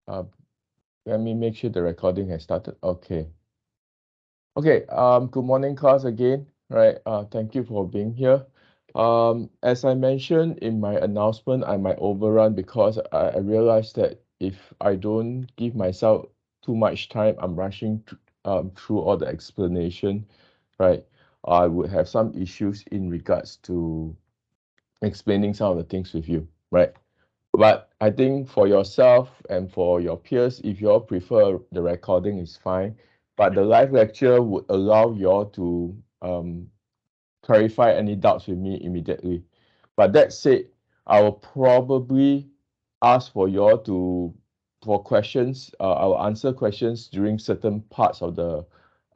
Uh, Let me make sure the recording has started. Okay. Okay. Good morning, class again. Right. Thank you for being here. As I mentioned in my announcement, I might overrun because I realized that if I don't give myself too much time, I'm rushing through all the explanation, right? I would have some issues in regards to explaining some of the things with you, right? But I think for yourself and for your peers, if you all prefer the recording, is fine. But the live lecture would allow you all to clarify any doubts with me immediately. But that said, I will probably ask for you all for questions. I will answer questions during certain parts of the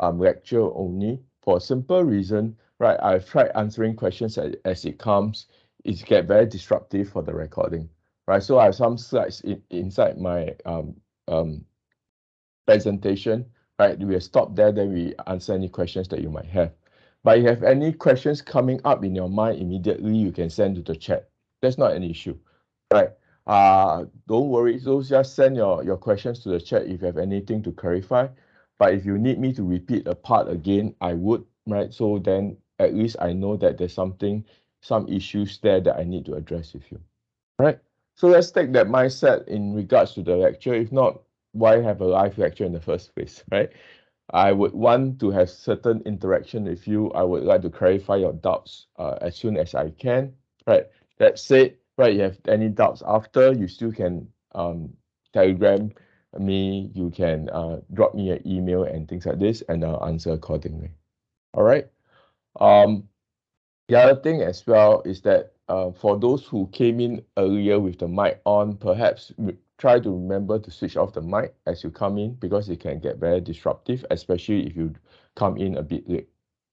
lecture only for a simple reason, right? I've tried answering questions as it comes. It get very disruptive for the recording, right? So I have some slides inside my presentation, right? We'll stop there, then we answer any questions that you might have. But if you have any questions coming up in your mind immediately, you can send to the chat. That's not an issue, right? Don't worry. So just send your questions to the chat if you have anything to clarify. But if you need me to repeat a part again, I would, right? So then at least I know that there's some issues there that I need to address with you, right? So let's take that mindset in regards to the lecture. If not, why have a live lecture in the first place, right? I would want to have certain interaction with you. I would like to clarify your doubts as soon as I can, right? That said, right, you have any doubts after, you still can telegram me, you can drop me an email and things like this, and I'll answer accordingly. All right. Um, the other thing as well is that for those who came in earlier with the mic on, perhaps try to remember to switch off the mic as you come in because it can get very disruptive, especially if you come in a bit late.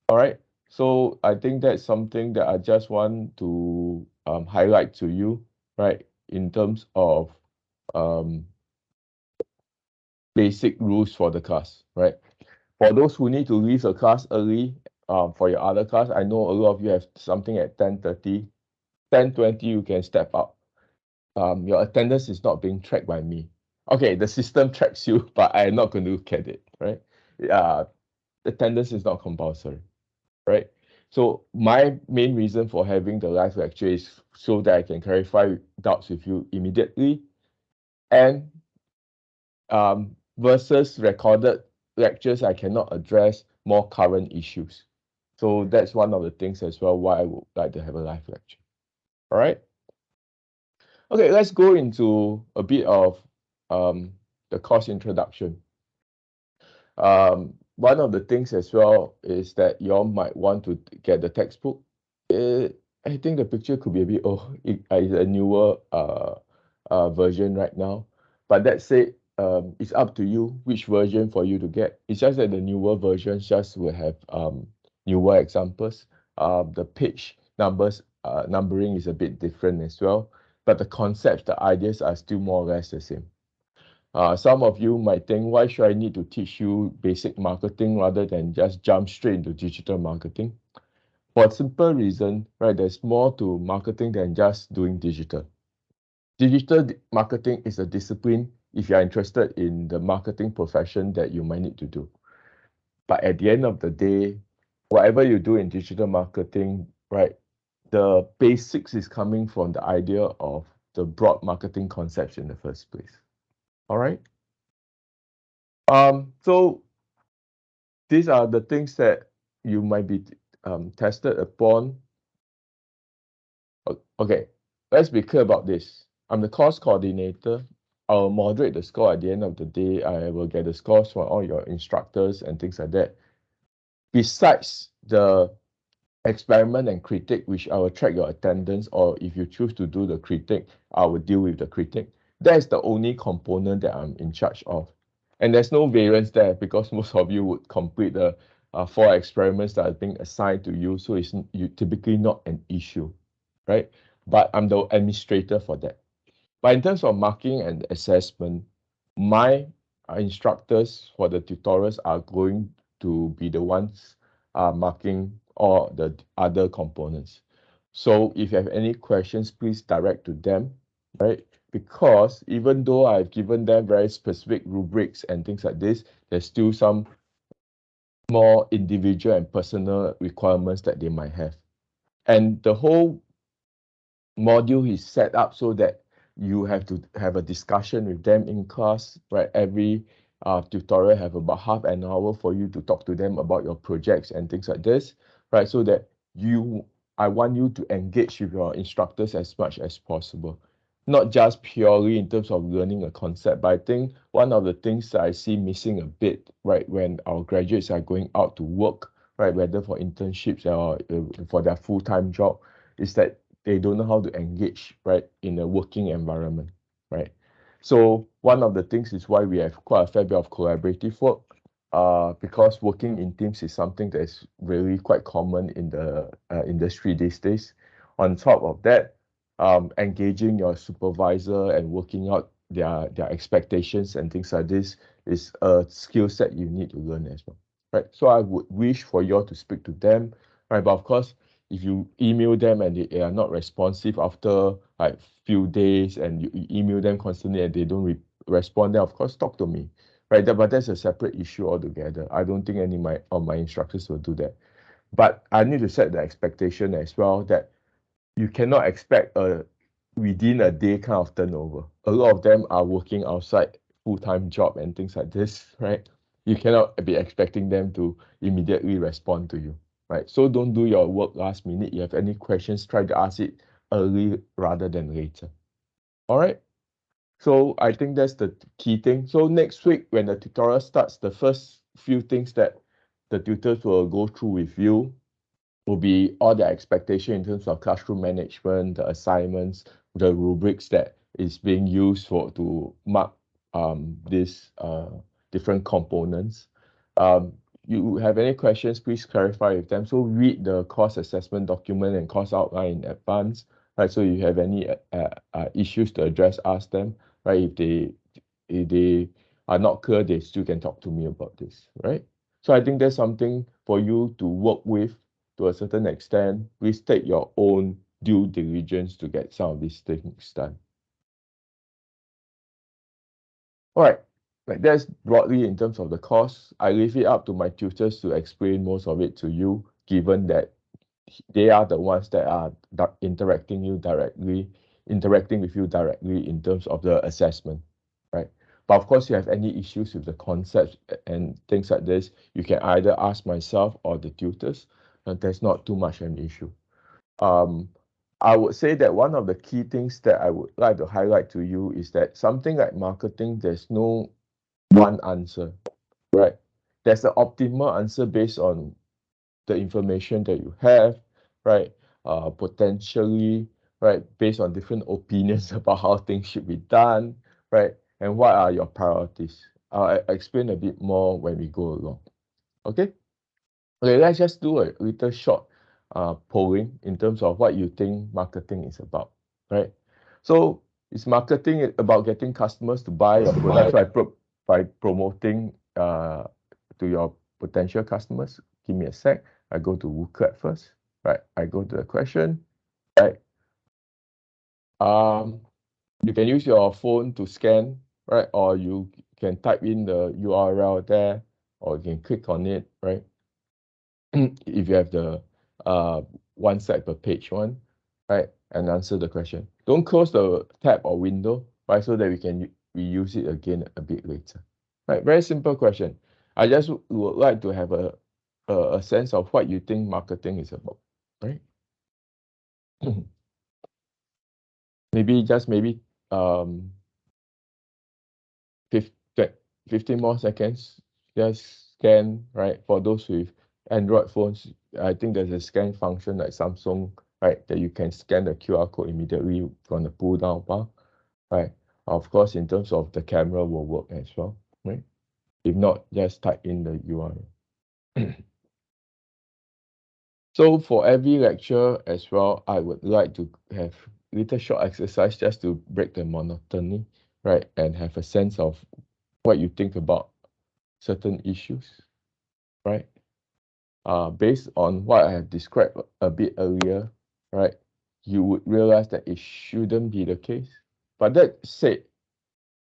All right. So I think that's something that I just want to highlight to you, right, in terms of um, basic rules for the class, right? For those who need to leave the class early, for your other class, I know a lot of you have something at 10:30. 10:20 you can step out. Your attendance is not being tracked by me. Okay, the system tracks you, but I'm not going to look at it, right? Attendance is not compulsory, right? So my main reason for having the live lecture is so that I can clarify doubts with you immediately, and versus recorded lectures, I cannot address more current issues. So that's one of the things as well why I would like to have a live lecture. All right. Okay, let's go into a bit of the course introduction. One of the things as well is that you all might want to get the textbook. I think the picture could be a bit it's a newer version right now. But that said, it's up to you which version for you to get. It's just that the newer versions just will have newer examples. The page numbering is a bit different as well, but the concepts, the ideas are still more or less the same. Some of you might think, why should I need to teach you basic marketing rather than just jump straight into digital marketing? For a simple reason, right, there's more to marketing than just doing digital. Marketing is a discipline if you're interested in the marketing profession that you might need to do. But at the end of the day, whatever you do in digital marketing, right, the basics is coming from the idea of the broad marketing concepts in the first place. All right. So these are the things that you might be tested upon. Okay, let's be clear about this. I'm the course coordinator. I'll moderate the score at the end of the day. I will get the scores from all your instructors and things like that. Besides the experiment and critique, which I will track your attendance, or if you choose to do the critique, I will deal with the critique. That is the only component that I'm in charge of. And there's no variance there because most of you would complete the 4 experiments that are being assigned to you. So it's typically not an issue, right? But I'm the administrator for that. But in terms of marking and assessment, my instructors for the tutorials are going to be the ones marking all the other components. So if you have any questions, please direct to them, right? because even though I've given them very specific rubrics and things like this, there's still some more individual and personal requirements that they might have. And the whole module is set up so that you have to have a discussion with them in class, right? Every tutorial have about half an hour for you to talk to them about your projects and things like this, right? So that I want you to engage with your instructors as much as possible, not just purely in terms of learning a concept, but I think one of the things that I see missing a bit, right, when our graduates are going out to work, right, whether for internships or for their full-time job, is that they don't know how to engage, right, in a working environment, right? So one of the things is why we have quite a fair bit of collaborative work, because working in teams is something that is really quite common in the industry these days. On top of that, engaging your supervisor and working out their expectations and things like this is a skill set you need to learn as well, right? So I would wish for you all to speak to them, right? But of course, if you email them and they are not responsive after like few days and you email them constantly and they don't respond, then of course talk to me, right? But that's a separate issue altogether. I don't think any of my instructors will do that. But I need to set the expectation as well that you cannot expect a within a day kind of turnover. A lot of them are working outside full-time job and things like this, right? You cannot be expecting them to immediately respond to you, right? So don't do your work last minute. You have any questions, try to ask it early rather than later. All right. So I think that's the key thing. So next week when the tutorial starts, the first few things that the tutors will go through with you will be all the expectation in terms of classroom management, the assignments, the rubrics that is being used to mark these different components. You have any questions, please clarify with them. So read the course assessment document and course outline in advance, right? So you have any issues to address, ask them, right? If they are not clear, they still can talk to me about this, right? So I think there's something for you to work with to a certain extent. Please take your own due diligence to get some of these things done. All right, like that's broadly in terms of the course. I leave it up to my tutors to explain most of it to you, given that they are the ones that are interacting with you directly in terms of the assessment, right? But of course, you have any issues with the concepts and things like this, you can either ask myself or the tutors, and there's not too much an issue. I would say that one of the key things that I would like to highlight to you is that something like marketing, there's no one answer, right? There's an optimal answer based on the information that you have, right? Potentially, right, based on different opinions about how things should be done, right? And what are your priorities? I'll explain a bit more when we go along. Okay? Okay, let's just do a little short polling in terms of what you think marketing is about, right? So is marketing about getting customers to buy your products by promoting to your potential customers? Give me a sec. I go to Wooclap first, right? I go to the question, right? You can use your phone to scan, right? Or you can type in the URL there, or you can click on it, right? If you have the one side per page one, right? And answer the question. Don't close the tab or window, right? So that we can reuse it again a bit later. Right? Very simple question. I just would like to have a sense of what you think marketing is about, right? maybe um 15 more seconds. Just scan, right? For those with Android phones, I think there's a scan function like Samsung, right? That you can scan the QR code immediately from the pull down bar, right? Of course, in terms of the camera will work as well, right? If not, just type in the URL. So for every lecture as well, I would like to have little short exercise just to break the monotony, right? And have a sense of what you think about certain issues, right? Based on what I have described a bit earlier, right? You would realize that it shouldn't be the case, But that said,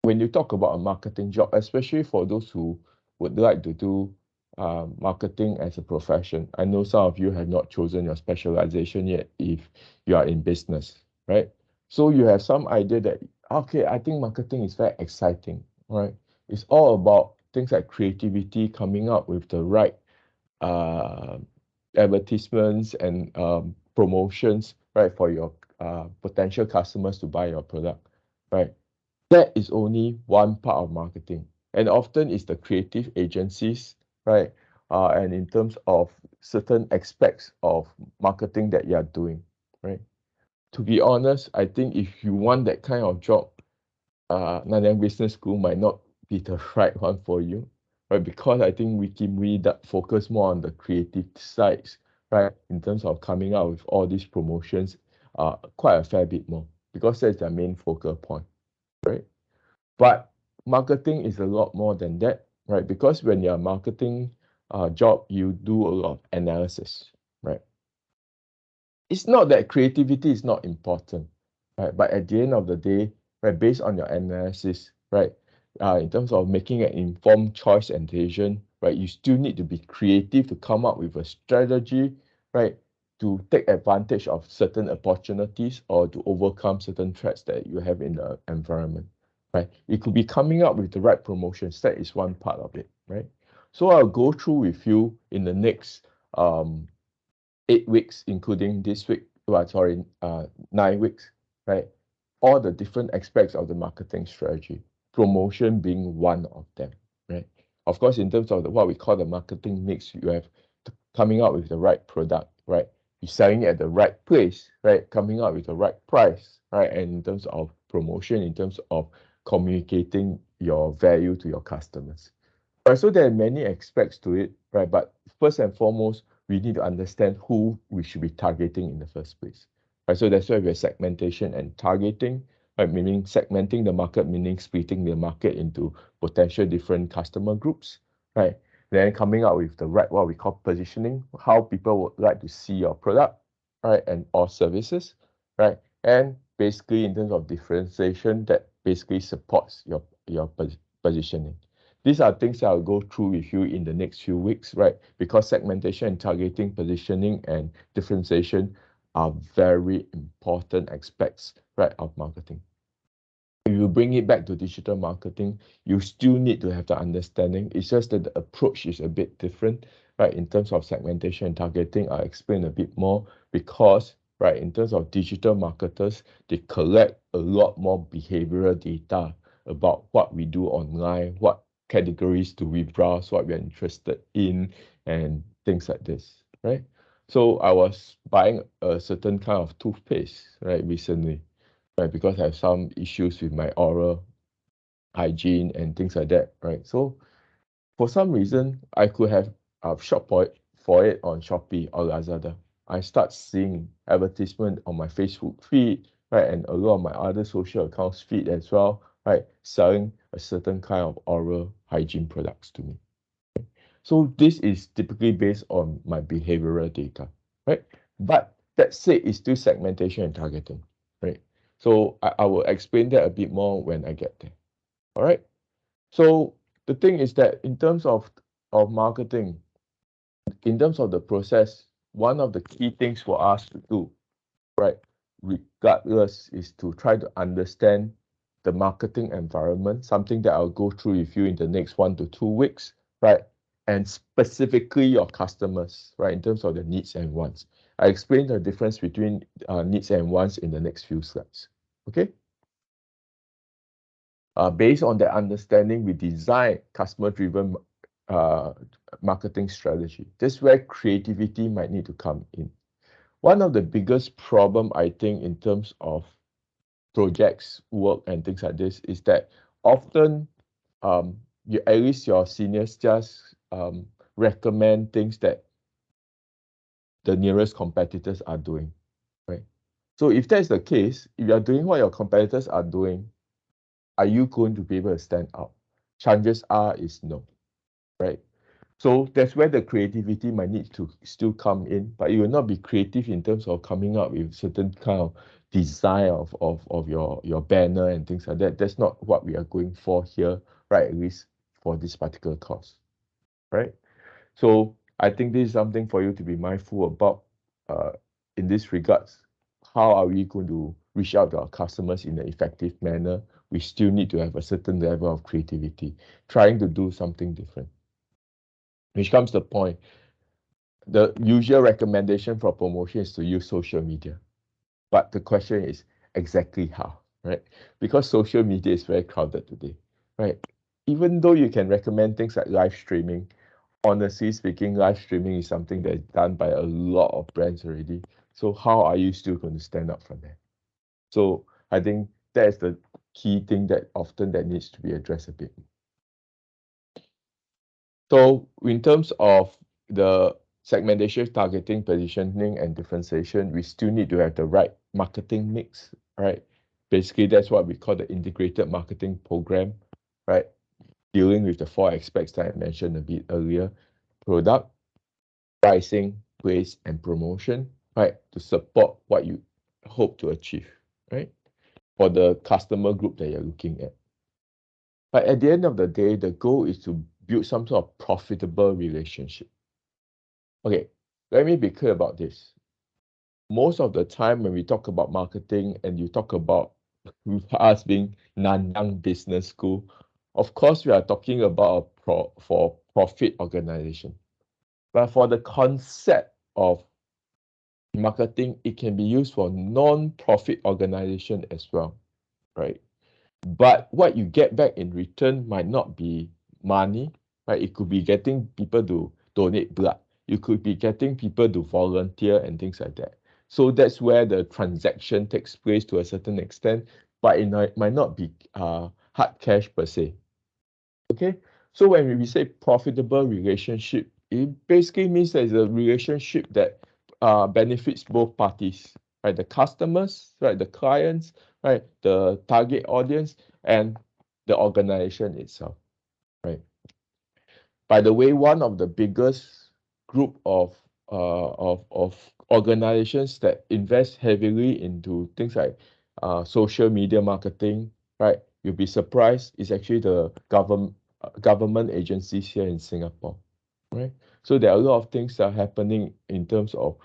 when you talk about a marketing job, especially for those who would like to do marketing as a profession, I know some of you have not chosen your specialization yet if you are in business, right? So you have some idea that, okay, I think marketing is very exciting, right? It's all about things like creativity, coming up with the right uh, advertisements and promotions, right, for your potential customers to buy your product, right? That is only one part of marketing, and often it's the creative agencies, right? And in terms of certain aspects of marketing that you are doing, right? To be honest, I think if you want that kind of job, Nanyang Business School might not be the right one for you, right? Because I think we that focus more on the creative sides, right? In terms of coming out with all these promotions, quite a fair bit more, because that's their main focal point, right? But marketing is a lot more than that, right? Because when you're a marketing job, you do a lot of analysis, right? It's not that creativity is not important, right? But at the end of the day, right, based on your analysis, right, in terms of making an informed choice and decision, right, you still need to be creative to come up with a strategy, right, to take advantage of certain opportunities or to overcome certain threats that you have in the environment, right? It could be coming up with the right promotions. That is one part of it, right? So I'll go through with you in the next 8 weeks, including this week, 9 weeks, right? All the different aspects of the marketing strategy, promotion being one of them, right? Of course, in terms of what we call the marketing mix, you have coming up with the right product, right? You're selling it at the right place, right? Coming up with the right price, right? And in terms of promotion, in terms of communicating your value to your customers. Right, so there are many aspects to it, right? But first and foremost, we need to understand who we should be targeting in the first place, right? So that's why we have segmentation and targeting, right? Meaning segmenting the market, meaning splitting the market into potential different customer groups, right? Then coming up with the right, what we call positioning, how people would like to see your product, right? And or services, right? And basically in terms of differentiation that basically supports your positioning. These are things that I'll go through with you in the next few weeks, right? Because segmentation and targeting, positioning, and differentiation are very important aspects, right, of marketing. If you bring it back to digital marketing, you still need to have the understanding. It's just that the approach is a bit different, right? In terms of segmentation and targeting, I'll explain a bit more because, right, in terms of digital marketers, they collect a lot more behavioral data about what we do online, what categories do we browse, what we're interested in, and things like this, right? So I was buying a certain kind of toothpaste, right, recently, right? Because I have some issues with my oral hygiene and things like that, right? So for some reason, I could have shopped for it on Shopee or Lazada. I start seeing advertisement on my Facebook feed, right, and a lot of my other social accounts feed as well, right, selling a certain kind of oral hygiene products to me. So this is typically based on my behavioral data, right? But that said, it's still segmentation and targeting, right? So I will explain that a bit more when I get there. All right. So the thing is that in terms of marketing, in terms of the process, one of the key things for us to do, right, regardless, is to try to understand the marketing environment, something that I'll go through with you in the next 1 to 2 weeks, right? And specifically your customers, right, in terms of the needs and wants. I explain the difference between needs and wants in the next few slides. Okay. Based on that understanding, we design customer-driven marketing strategy. This is where creativity might need to come in. One of the biggest problem, I think, in terms of projects, work, and things like this is that often at least your seniors just recommend things that the nearest competitors are doing, right? So if that's the case, if you are doing what your competitors are doing, are you going to be able to stand out? Chances are is no, right? So that's where the creativity might need to still come in, but you will not be creative in terms of coming up with certain kind of design of your banner and things like that. That's not what we are going for here, right? At least for this particular course, right? So I think this is something for you to be mindful about uh, in this regards. How are we going to reach out to our customers in an effective manner? We still need to have a certain level of creativity, trying to do something different. Which comes to the point, the usual recommendation for promotion is to use social media. But the question is exactly how, right? Because social media is very crowded today, right? Even though you can recommend things like live streaming, honestly speaking, live streaming is something that's done by a lot of brands already. So how are you still going to stand out from there? So I think that is the key thing that often that needs to be addressed a bit. So in terms of the segmentation, targeting, positioning, and differentiation, we still need to have the right marketing mix, right? Basically, that's what we call the integrated marketing program, right? Dealing with the four aspects that I mentioned a bit earlier: product, pricing, place, and promotion, right? To support what you hope to achieve, right? For the customer group that you're looking at. But at the end of the day, the goal is to build some sort of profitable relationship. Okay, let me be clear about this. Most of the time when we talk about marketing and you talk about us being Nanyang Business School, of course we are talking about for profit organization. But for the concept of marketing, it can be used for non-profit organization as well, right? But what you get back in return might not be money, right? It could be getting people to donate blood. You could be getting people to volunteer and things like that. So that's where the transaction takes place to a certain extent, but it might not be hard cash per se. Okay, so when we say profitable relationship, it basically means there's a relationship that benefits both parties, right? The customers, right? The clients, right? The target audience, and the organization itself, right? By the way, one of the biggest group of organizations that invest heavily into things like social media marketing, right? You'll be surprised. It's actually the government agencies here in Singapore, right? So there are a lot of things that are happening in terms of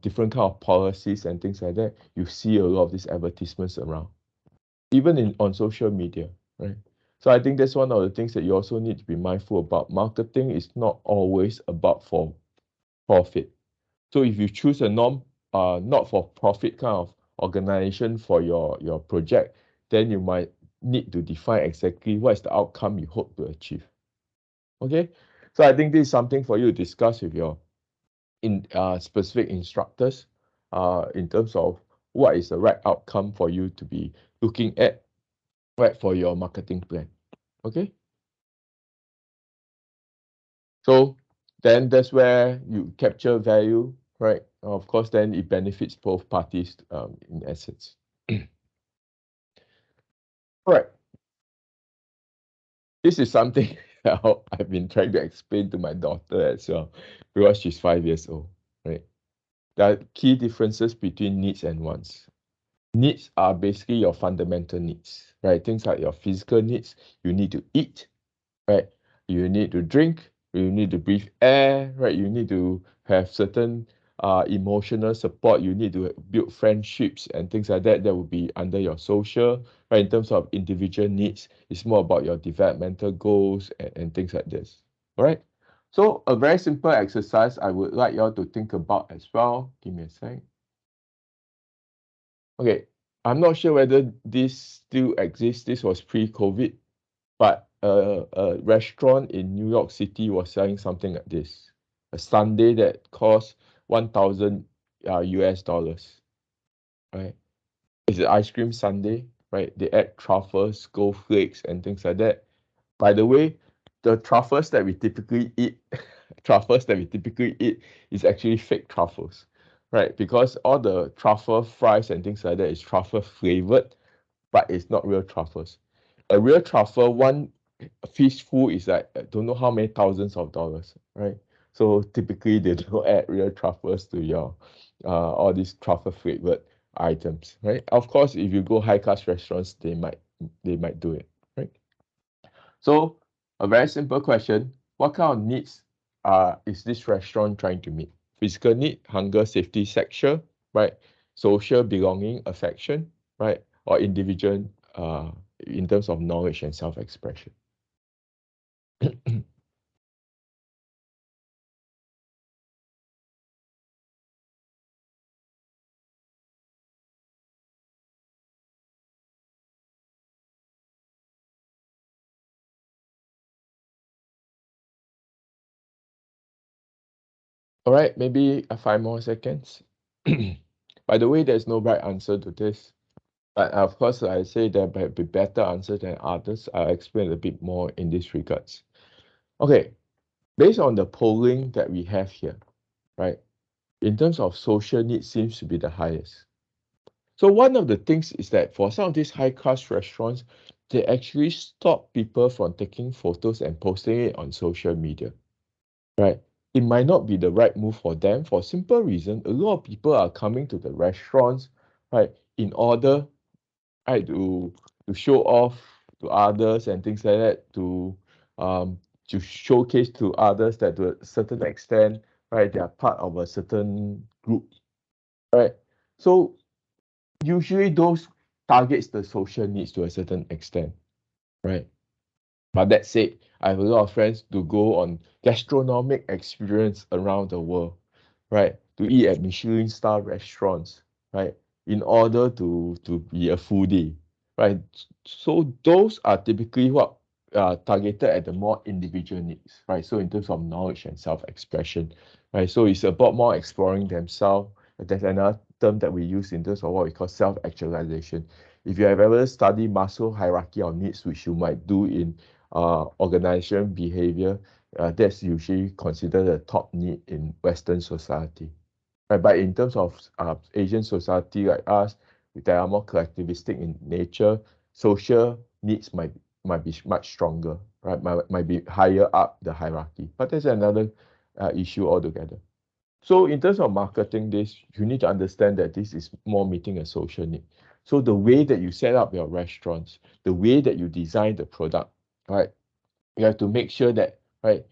different kind of policies and things like that. You see a lot of these advertisements around, even on social media, right? So I think that's one of the things that you also need to be mindful about. Marketing is not always about for profit. So if you choose a not for profit kind of organization for your project, then you might need to define exactly what is the outcome you hope to achieve. Okay, so I think this is something for you to discuss with your specific instructors in terms of what is the right outcome for you to be looking at, right, for your marketing plan. Okay, so then that's where you capture value, right? Of course, then it benefits both parties in essence. All right, this is something that I've been trying to explain to my daughter as well, because she's 5 years old, right? There are key differences between needs and wants. Needs are basically your fundamental needs, right? Things like your physical needs, you need to eat, right? You need to drink, you need to breathe air, right? You need to have certain emotional support, you need to build friendships and things like that. That would be under your social, right? In terms of individual needs, it's more about your developmental goals and things like this. All right. So a very simple exercise I would like you all to think about as well. Give me a sec. Okay, I'm not sure whether this still exists. This was pre-COVID, but a restaurant in New York City was selling something like this. A sundae that cost 1,000 US dollars, right? It's an ice cream sundae, right? They add truffles, gold flakes, and things like that. By the way, the truffles that we typically eat, truffles that we typically eat is actually fake truffles, right? Because all the truffle fries and things like that is truffle flavored, but it's not real truffles. A real truffle, one a fish food is like don't know how many thousands of dollars, right? So typically they don't add real truffles to your all these truffle flavored items, right? Of course, if you go high class restaurants, they might do it, right? So a very simple question: what kind of needs is this restaurant trying to meet? Physical need, hunger, safety, sexual, right? Social belonging, affection, right? Or individual in terms of knowledge and self-expression. All right, maybe 5 more seconds. By the way, there's no right answer to this. But of course, I say there might be better answer than others. I'll explain a bit more in this regards. Okay, based on the polling that we have here, right? In terms of social needs seems to be the highest. So one of the things is that for some of these high-class restaurants, they actually stop people from taking photos and posting it on social media, right? It might not be the right move for them for simple reason. A lot of people are coming to the restaurants, right, in order, right, to show off to others and things like that, to showcase to others that to a certain extent, right, they are part of a certain group, right? So usually those targets the social needs to a certain extent, right? But that said, I have a lot of friends to go on gastronomic experience around the world, right? To eat at Michelin star restaurants, right? In order to be a foodie, right? So those are typically what are targeted at the more individual needs, right? So in terms of knowledge and self-expression, right? So it's about more exploring themselves. There's another term that we use in terms of what we call self-actualization. If you have ever studied Maslow hierarchy of needs, which you might do in organization behavior, that's usually considered a top need in Western society. Right? But in terms of Asian society like us, that are more collectivistic in nature, social needs might be much stronger, right? Might be higher up the hierarchy. But that's another issue altogether. So in terms of marketing this, you need to understand that this is more meeting a social need. So the way that you set up your restaurants, the way that you design the product, right? You have to make sure that, right,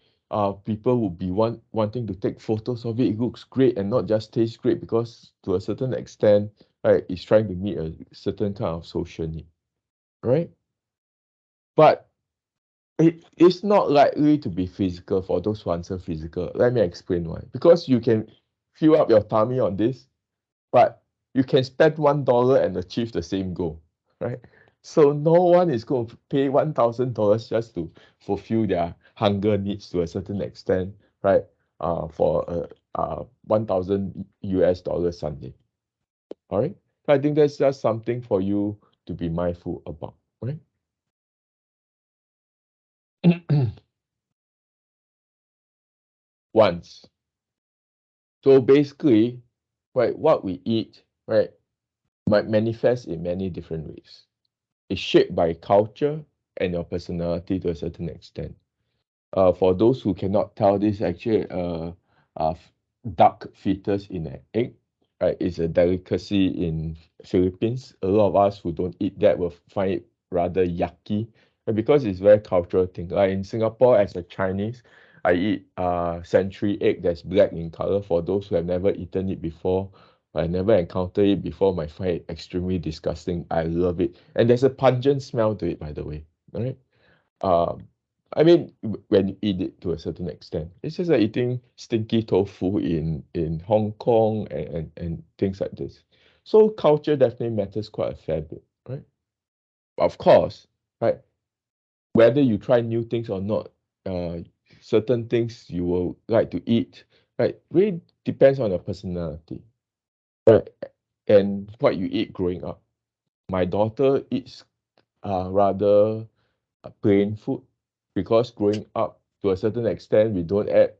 people will be wanting to take photos of it. It looks great and not just taste great because to a certain extent, right, it's trying to meet a certain kind of social need, right? But it is not likely to be physical for those who answer physical. Let me explain why. Because you can fill up your tummy on this, but you can spend $1 and achieve the same goal, right? So no one is going to pay $1,000 just to fulfill their hunger needs to a certain extent, right? For a 1,000 US dollars Sunday. All right. So I think that's just something for you to be mindful about, right? Once. So basically, right, what we eat, right, might manifest in many different ways. It's shaped by culture and your personality to a certain extent. For those who cannot tell, this actually duck fetus in an egg, right? It's a delicacy in Philippines. A lot of us who don't eat that will find it rather yucky, because it's very cultural thing. Like in Singapore, as a Chinese, I eat century egg that's black in color. For those who have never eaten it before, I never encountered it before, might find it extremely disgusting. I love it, and there's a pungent smell to it, by the way. All right. Um, I mean, when you eat it to a certain extent, it's just like eating stinky tofu in Hong Kong and things like this. So culture definitely matters quite a fair bit, right? Of course, right? Whether you try new things or not, uh, certain things you will like to eat, right? Really depends on your personality, right? And what you eat growing up. My daughter eats rather plain food, because growing up to a certain extent we don't add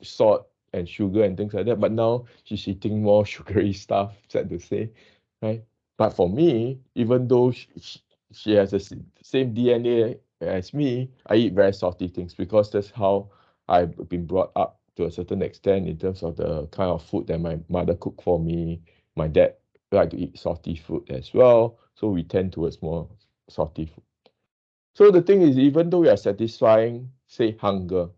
salt and sugar and things like that, but now she's eating more sugary stuff, sad to say, right? But for me, even though she has the same DNA as me, I eat very salty things because that's how I've been brought up to a certain extent in terms of the kind of food that my mother cooked for me. My dad like to eat salty food as well, so we tend towards more salty food. So the thing is, even though we are satisfying, say, hunger,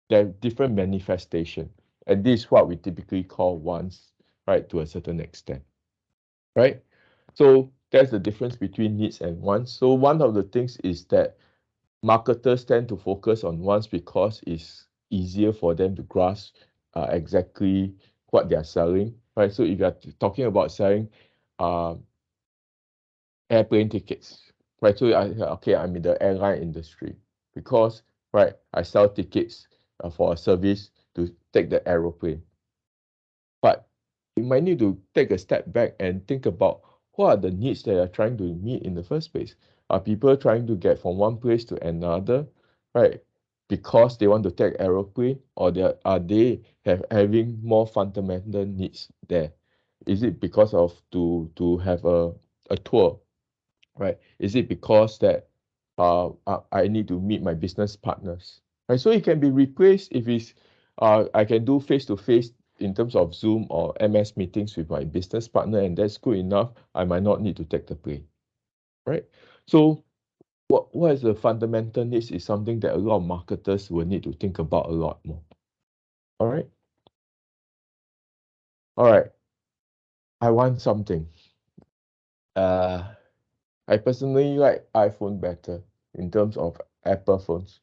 there are different manifestation, and this is what we typically call wants, right, to a certain extent, right? So that's the difference between needs and wants. So one of the things is that marketers tend to focus on wants because it's easier for them to grasp exactly what they are selling, right? So if you are talking about selling uh, airplane tickets, right? So I'm in the airline industry because, right, I sell tickets for a service to take the aeroplane. But you might need to take a step back and think about what are the needs that you're trying to meet in the first place. Are people trying to get from one place to another, right? Because they want to take aeroplane, or are they having more fundamental needs there? Is it because of to have a tour, right? Is it because that I need to meet my business partners, right? So it can be replaced if it's I can do face to face in terms of Zoom or MS meetings with my business partner, and that's good enough. I might not need to take the plane, right? So what is the fundamental needs is something that a lot of marketers will need to think about a lot more. All right, all right. I want something. Uh, I personally like iPhone better in terms of Apple phones.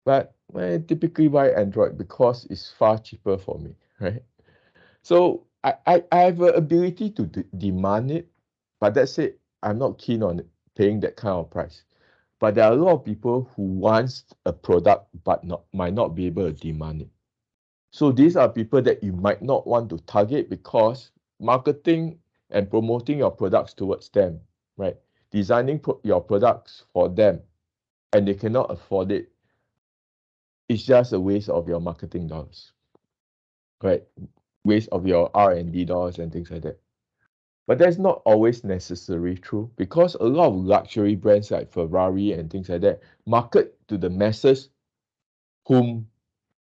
But I typically buy Android because it's far cheaper for me, right? So I have the ability to demand it, but that's it. I'm not keen on paying that kind of price. But there are a lot of people who wants a product but might not be able to demand it. So these are people that you might not want to target because marketing and promoting your products towards them, right? Designing your products for them and they cannot afford it, it's just a waste of your marketing dollars, right? Waste of your R&D dollars and things like that. But that's not always necessary true because a lot of luxury brands like Ferrari and things like that market to the masses whom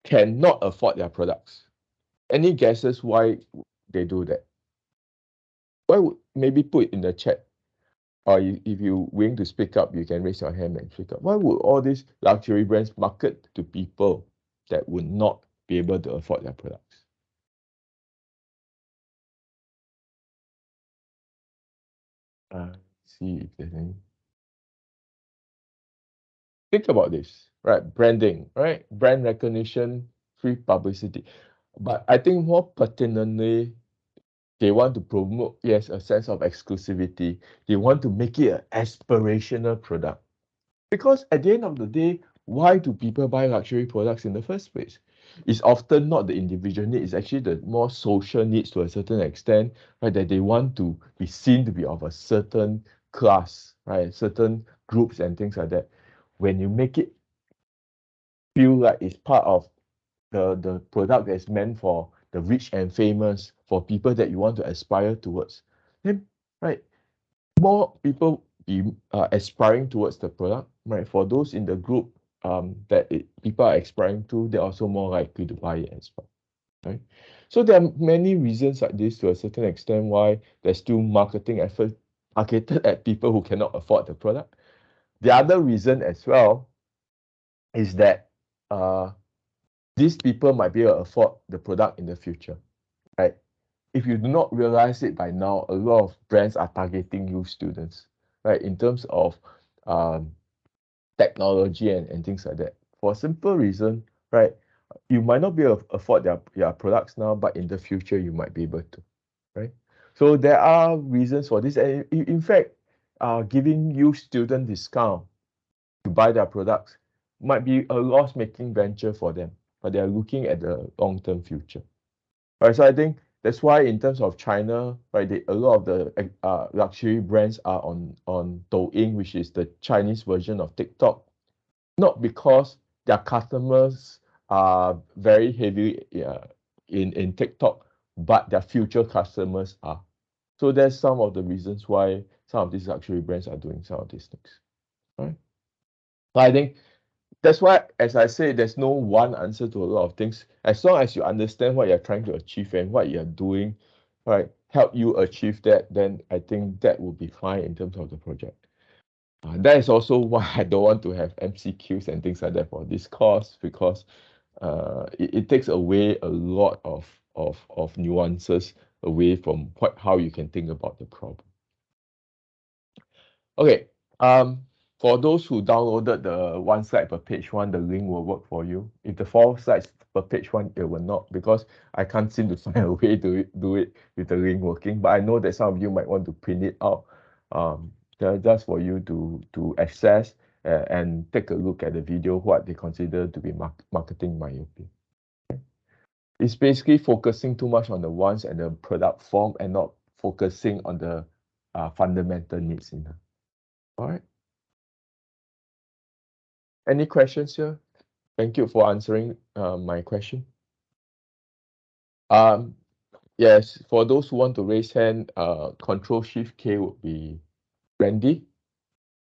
cannot afford their products. Any guesses why they do that? Why would maybe put in the chat, or if you're willing to speak up, you can raise your hand and speak up. Why would all these luxury brands market to people that would not be able to afford their products? See if there's any. Think about this, right? Branding, right? Brand recognition, free publicity. But I think more pertinently, they want to promote, yes, a sense of exclusivity. They want to make it an aspirational product. Because at the end of the day, why do people buy luxury products in the first place? It's often not the individual need, it's actually the more social needs to a certain extent, right? That they want to be seen to be of a certain class, right? Certain groups and things like that. When you make it feel like it's part of the product that's meant for the rich and famous, for people that you want to aspire towards, then right, more people be aspiring towards the product, right? For those in the group that people are aspiring to, they're also more likely to buy it as well, right? So there are many reasons like this to a certain extent why there's still marketing effort targeted at people who cannot afford the product. The other reason as well is that uh, these people might be able to afford the product in the future, right? If you do not realize it by now, a lot of brands are targeting youth students, right? In terms of um, technology and things like that. For a simple reason, right? You might not be able to afford their products now, but in the future you might be able to, right? So there are reasons for this. And in fact, giving youth student discount to buy their products might be a loss-making venture for them, but they are looking at the long-term future. Right, so I think that's why in terms of China, right, a lot of the luxury brands are on Douyin, which is the Chinese version of TikTok, not because their customers are very heavy in TikTok, but their future customers are. So that's some of the reasons why some of these luxury brands are doing some of these things. Right? So I think that's why, as I say, there's no one answer to a lot of things. As long as you understand what you're trying to achieve and what you're doing, right, help you achieve that, then I think that will be fine in terms of the project. That is also why I don't want to have MCQs and things like that for this course, because it takes away a lot of nuances away from how you can think about the problem. Okay, for those who downloaded the one slide per page one, the link will work for you. If the 4 slides per page one, it will not, because I can't seem to find a way to do it with the link working. But I know that some of you might want to print it out, just for you to access and take a look at the video, what they consider to be marketing myopia. It's basically focusing too much on the wants and the product form and not focusing on the fundamental needs in her. All right. Any questions here? Thank you for answering my question. Yes, for those who want to raise hand, Control Shift K would be Randy.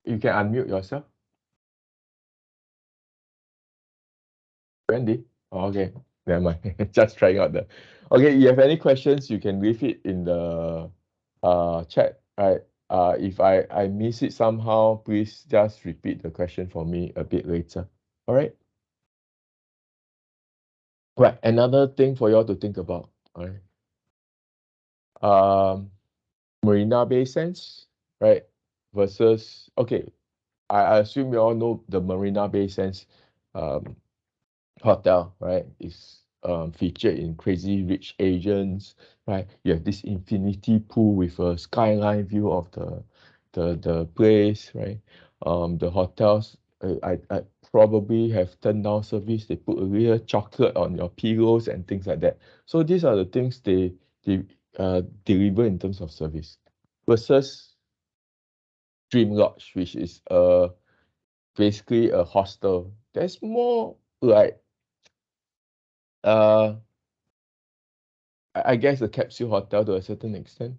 You can unmute yourself. Randy? Oh, okay, never mind. Just trying out the. Okay, you have any questions, you can leave it in the chat. Right. If I miss it somehow, please just repeat the question for me a bit later. All right. Right. Another thing for y'all to think about. All right. Marina Bay Sands, right? Versus, okay, I assume you all know the Marina Bay Sands um, hotel, right? Is featured in Crazy Rich Asians, right? You have this infinity pool with a skyline view of the place, right? The hotels, I probably have turned down service. They put a real chocolate on your pillows and things like that. So these are the things they deliver in terms of service versus Dream Lodge, which is basically a hostel. That's more like uh I guess a capsule hotel to a certain extent.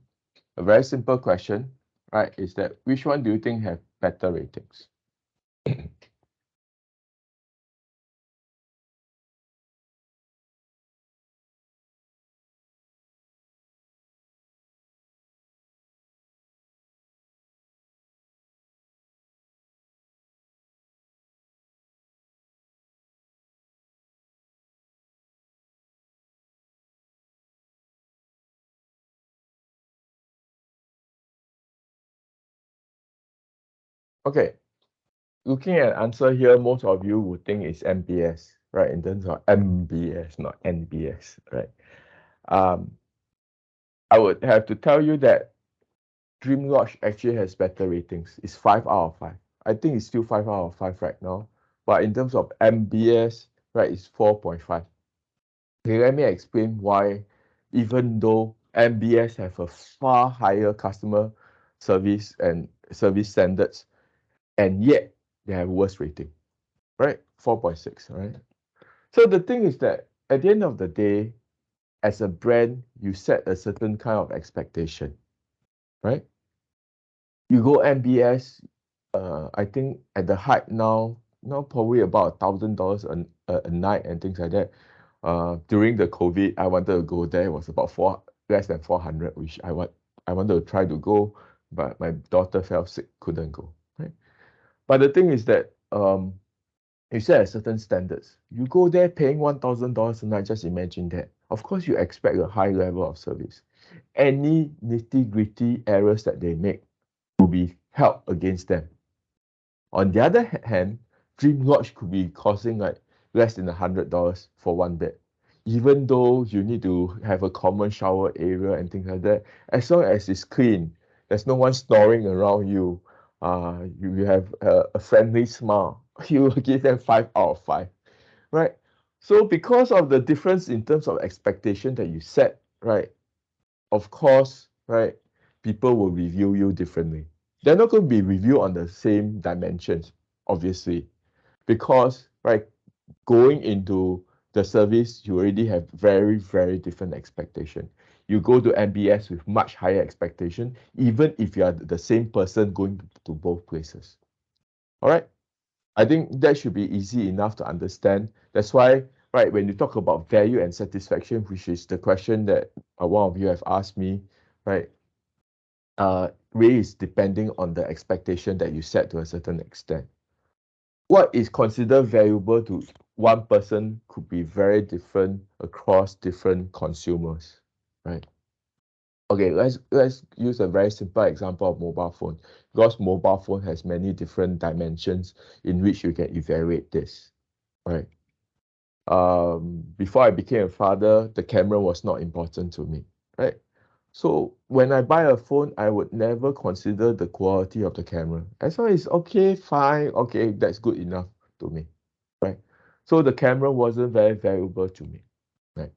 A very simple question, right, is that which one do you think have better ratings? Okay, looking at answer here, most of you would think it's MBS, right? In terms of MBS, not NBS, right? Um, I would have to tell you that Dream Lodge actually has better ratings. It's 5 out of 5. I think it's still 5 out of 5 right now. But in terms of MBS, right, it's 4.5. Okay, let me explain why, even though MBS have a far higher customer service and service standards, and yet they have worse rating, right? 4.6, right? So the thing is that at the end of the day, as a brand, you set a certain kind of expectation, right? You go MBS, I think at the height now probably about $1,000 a night and things like that. During the COVID, I wanted to go there. It was about less than 400, which I wanted to try to go, but my daughter fell sick, couldn't go. Right. But the thing is that you set a certain standards. You go there paying $1,000 a night. Just imagine that. Of course, you expect a high level of service. Any nitty gritty errors that they make will be held against them. On the other hand, Dream Lodge could be costing like less than $100 for one bed. Even though you need to have a common shower area and things like that, as long as it's clean, there's no one snoring around you, you have a friendly smile, you will give them 5 out of 5, right? So because of the difference in terms of expectation that you set, right, of course, right, people will review you differently. They're not going to be reviewed on the same dimensions, obviously, because right, going into the service, you already have very, very different expectation. You go to MBS with much higher expectation, even if you are the same person going to both places. All right. I think that should be easy enough to understand. That's why, right, when you talk about value and satisfaction, which is the question that one of you have asked me, right, really is depending on the expectation that you set to a certain extent. What is considered valuable to one person could be very different across different consumers, right? Okay, let's use a very simple example of mobile phone, because mobile phone has many different dimensions in which you can evaluate this, right? Before I became a father, the camera was not important to me, right? So when I buy a phone, I would never consider the quality of the camera. As long as it's okay, fine, okay, that's good enough to me, right? So the camera wasn't very valuable to me, right?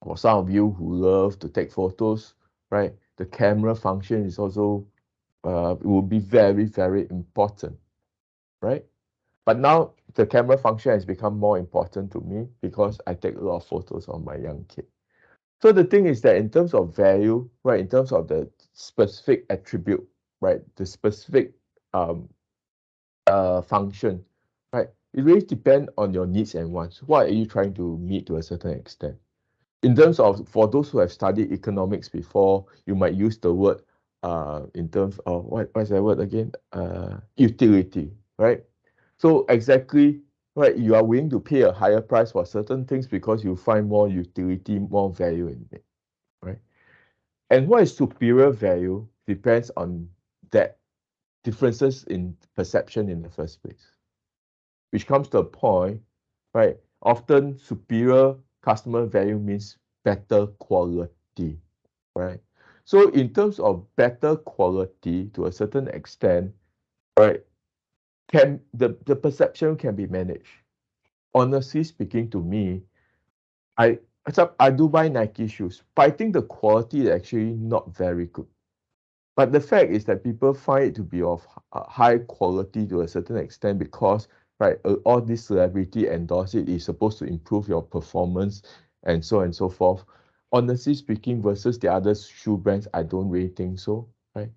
For some of you who love to take photos, right, the camera function is also it will be very, very important, right? But now the camera function has become more important to me because I take a lot of photos of my young kid. So the thing is that in terms of value, right, in terms of the specific attribute, right, the specific um, function, right, it really depends on your needs and wants. What are you trying to meet to a certain extent? In terms of, for those who have studied economics before, you might use the word in terms of what's that word again? Utility, right? So exactly, right, you are willing to pay a higher price for certain things because you find more utility, more value in it, right? And what is superior value depends on that differences in perception in the first place, which comes to a point, right? Often superior customer value means better quality, right? So in terms of better quality to a certain extent, right, can the perception can be managed. Honestly speaking, to me, I I do buy Nike shoes, but I think the quality is actually not very good. But the fact is that people find it to be of high quality to a certain extent because, right, all this celebrity endorse it is supposed to improve your performance and so on and so forth. Honestly speaking, versus the other shoe brands, I don't really think so, right?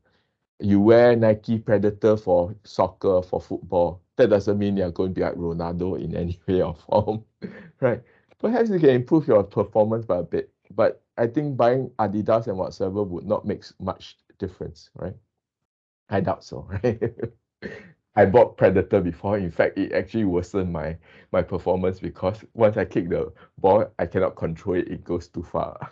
You wear Nike Predator for soccer, for football. That doesn't mean you're going to be like Ronaldo in any way or form, right? Perhaps you can improve your performance by a bit, but I think buying Adidas and whatsoever would not make much difference, right? I doubt so, right? I bought Predator before. In fact, it actually worsened my performance because once I kick the ball, I cannot control it. It goes too far.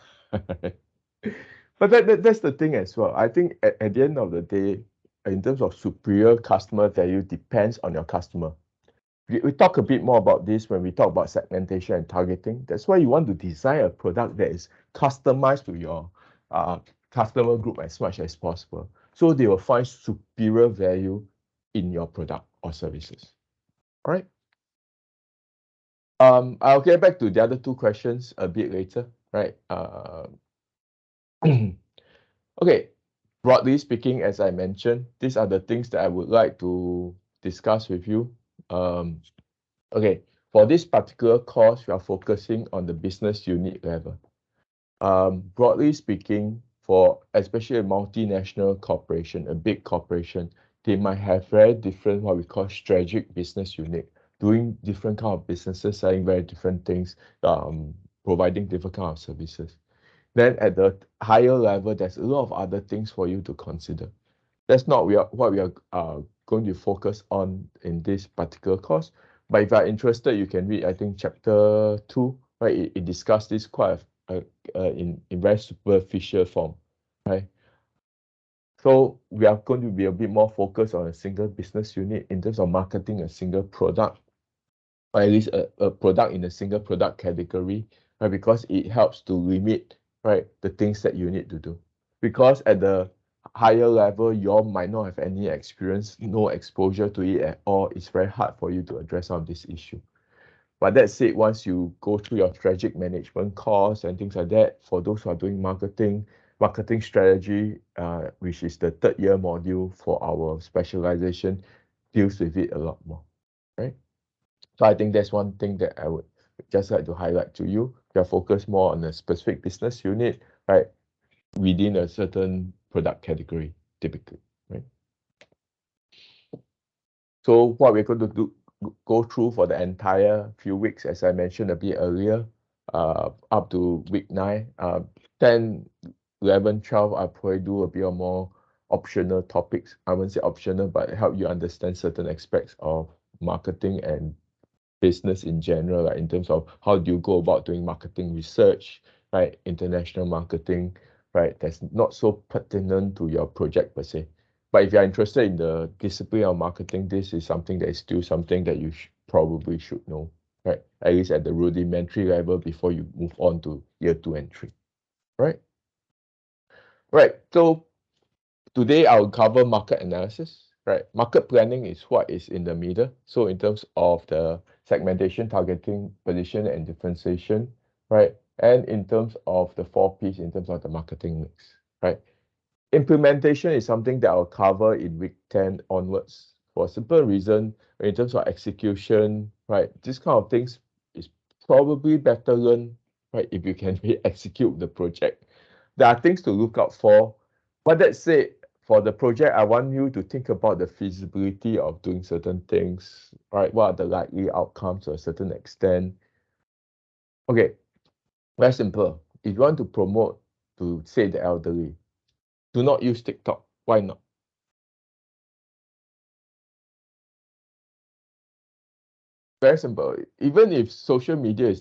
But that's the thing as well. I think at the end of the day, in terms of superior customer value, depends on your customer. We talk a bit more about this when we talk about segmentation and targeting. That's why you want to design a product that is customized to your customer group as much as possible. So they will find superior value in your product or services. All right. I'll get back to the other two questions a bit later, right? Okay, broadly speaking, as I mentioned, these are the things that I would like to discuss with you. Um, okay, for this particular course, we are focusing on the business unit level. Broadly speaking, for especially a multinational corporation, a big corporation, they might have very different what we call strategic business unit, doing different kind of businesses, selling very different things, providing different kind of services. Then at the higher level, there's a lot of other things for you to consider. That's not what we are going to focus on in this particular course. But if you are interested, you can read, I think, chapter 2, right? It discusses this quite in very superficial form, right? So we are going to be a bit more focused on a single business unit in terms of marketing a single product, or at least a product in a single product category, right? Because it helps to limit, right, the things that you need to do. Because at the higher level, you all might not have any experience, no exposure to it at all. It's very hard for you to address some of this issue. But that said, once you go through your strategic management course and things like that, for those who are doing marketing strategy, which is the third year module for our specialization, deals with it a lot more, right? So I think that's one thing that I would just like to highlight to you. You are focused more on a specific business unit, right, within a certain product category, typically, right? So what we're going to do go through for the entire few weeks, as I mentioned a bit earlier, up to week 9. 10, 11, 12, I'll probably do a bit of more optional topics. I won't say optional, but help you understand certain aspects of marketing and business in general, like in terms of how do you go about doing marketing research, right? International marketing, right? That's not so pertinent to your project per se. But if you're interested in the discipline of marketing, this is something that is still something that you probably should know, right? At least at the rudimentary level before you move on to year 2 and 3, right? Right. So today I'll cover market analysis, right? Market planning is what is in the middle. So in terms of the segmentation, targeting, position, and differentiation, right? And in terms of the 4 Ps, in terms of the marketing mix, right? Implementation is something that I'll cover in week 10 onwards for a simple reason. In terms of execution, right? This kind of things is probably better learned, right? If you can really execute the project. There are things to look out for. But that said, for the project, I want you to think about the feasibility of doing certain things, right? What are the likely outcomes to a certain extent? Okay, very simple. If you want to promote to, say, the elderly, do not use TikTok. Why not? Very simple. Even if social media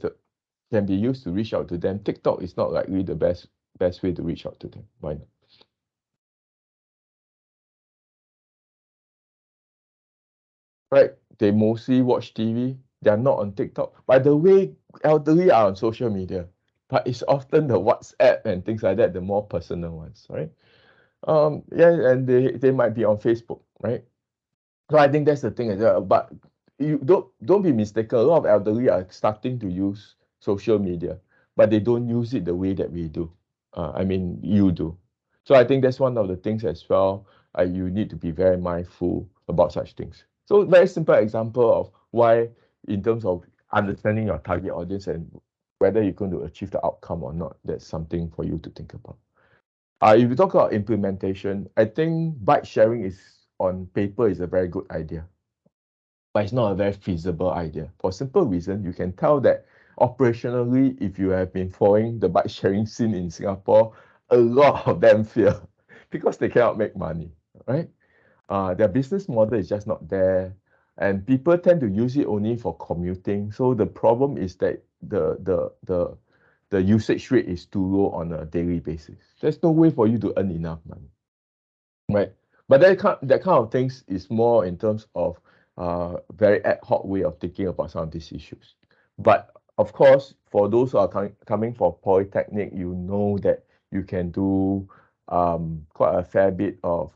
can be used to reach out to them, TikTok is not likely the best way to reach out to them. Why not? Right? They mostly watch TV. They are not on TikTok. By the way, elderly are on social media, but it's often the WhatsApp and things like that, the more personal ones, right? Yeah, and they might be on Facebook, right? So I think that's the thing as well. But you don't be mistaken. A lot of elderly are starting to use social media, but they don't use it the way that we do. I mean, you do. So I think that's one of the things as well. You need to be very mindful about such things. So very simple example of why, in terms of understanding your target audience and whether you're going to achieve the outcome or not, that's something for you to think about. If you talk about implementation, I think bike sharing is on paper is a very good idea, but it's not a very feasible idea. For simple reason, you can tell that operationally, if you have been following the bike sharing scene in Singapore, a lot of them fail because they cannot make money, right? Their business model is just not there, and people tend to use it only for commuting. So the problem is that the usage rate is too low on a daily basis. There's no way for you to earn enough money, right? But that kind of things is more in terms of very ad hoc way of thinking about some of these issues. But of course, for those who are coming for polytechnic, you know that you can do quite a fair bit of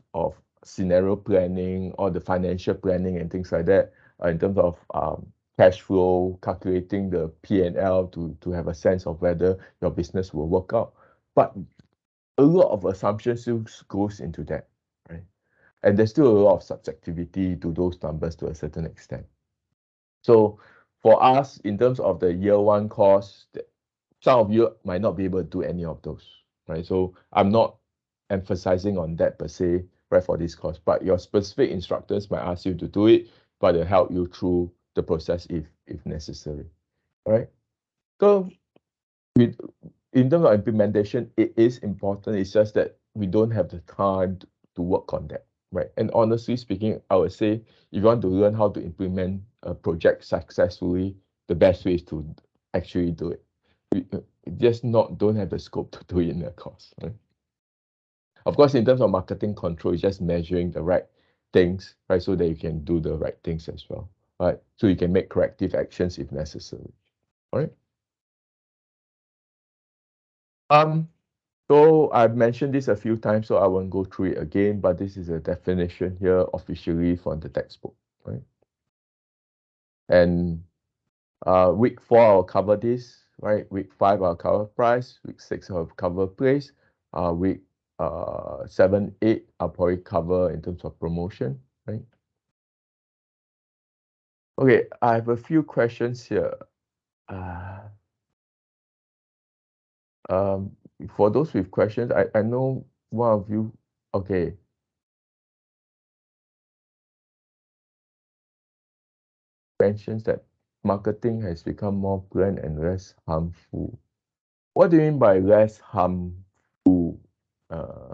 scenario planning or the financial planning and things like that in terms of cash flow, calculating the P&L to have a sense of whether your business will work out. But a lot of assumptions still goes into that, right? And there's still a lot of subjectivity to those numbers to a certain extent. So for us, in terms of the year 1 course, some of you might not be able to do any of those, right? So I'm not emphasizing on that per se, right, for this course, but your specific instructors might ask you to do it, but they'll help you through the process if necessary, all right? So with in terms of implementation, it is important. It's just that we don't have the time to work on that, right? And honestly speaking, I would say if you want to learn how to implement a project successfully, the best way is to actually do it. We just not don't have the scope to do it in a course, right? Of course, in terms of marketing control, it's just measuring the right things, right? So that you can do the right things as well, right? So you can make corrective actions if necessary. All right. Um, So I've mentioned this a few times, so I won't go through it again, but this is a definition here officially from the textbook, right? And week 4, I'll cover this, right? Week 5, I'll cover price. Week 6, I'll cover place. Week 7, 8, I'll probably cover in terms of promotion, right? Okay, I have a few questions here. Uh, for those with questions, I know one of you, okay. mentions that marketing has become more planned and less harmful. What do you mean by less harmful? Uh,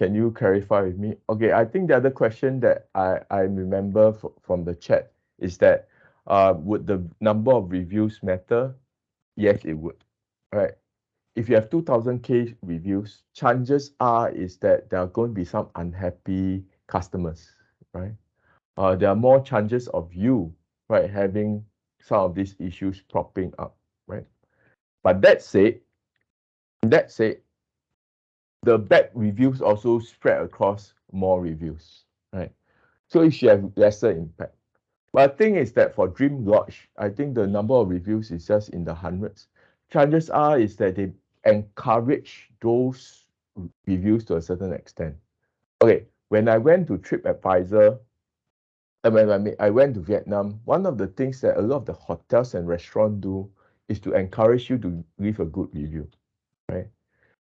can you clarify with me? Okay, I think the other question that I remember from the chat is that would the number of reviews matter? Yes, it would. Right. If you have 2000K reviews, chances are is that there are going to be some unhappy customers, right? There are more chances of you, right, having some of these issues propping up, right? But that said, the bad reviews also spread across more reviews, right? So it should have lesser impact. But the thing is that for Dream Lodge, I think the number of reviews is just in the hundreds. Chances are is that they encourage those reviews to a certain extent. Okay, when I went to TripAdvisor, when I went to Vietnam, one of the things that a lot of the hotels and restaurants do is to encourage you to leave a good review, right?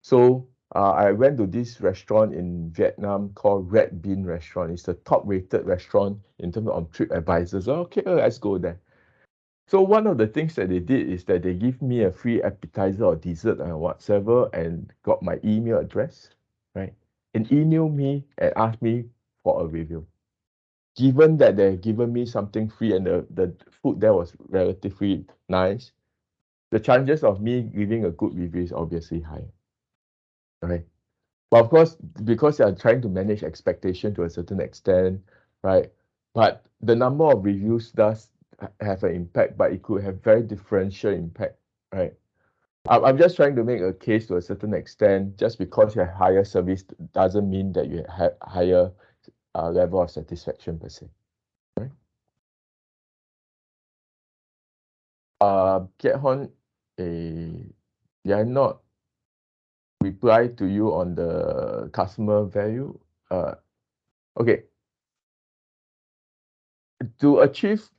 So I went to this restaurant in Vietnam called Red Bean Restaurant. It's the top rated restaurant in terms of TripAdvisor. So okay, let's go there. So one of the things that they did is that they give me a free appetizer or dessert or whatsoever and got my email address, right? And email me and ask me for a review. Given that they've given me something free and the food there was relatively nice, the chances of me giving a good review is obviously high, right? But of course, because they are trying to manage expectation to a certain extent, right? But the number of reviews does have an impact, but it could have very differential impact, right? I'm just trying to make a case to a certain extent. Just because you have higher service doesn't mean that you have higher level of satisfaction per se, right? Kiat Hon, they are not reply to you on the customer value. Okay, to achieve,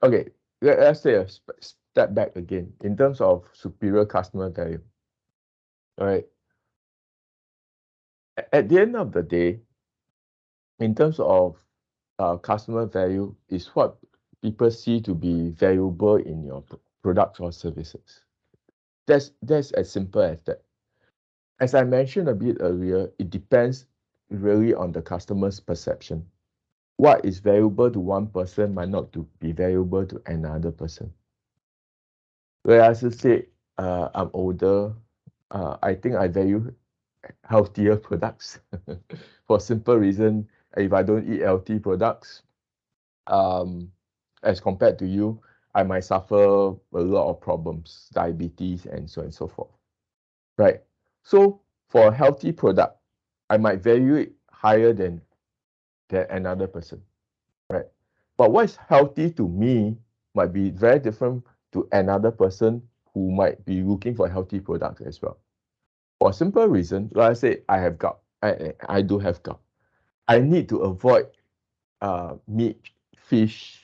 okay, let's say a step back again in terms of superior customer value. All right. At the end of the day, in terms of customer value, is what people see to be valuable in your products or services. That's as simple as that. As I mentioned a bit earlier, it depends really on the customer's perception. What is valuable to one person might not to be valuable to another person. Whereas I say, I'm older, I think I value healthier products for simple reason. If I don't eat healthy products, as compared to you, I might suffer a lot of problems, diabetes, and so on and so forth. Right. So for a healthy product, I might value it higher than another person. Right. But what is healthy to me might be very different to another person who might be looking for healthy products as well. For a simple reason, like I say, I have gout. I do have gout. I need to avoid meat, fish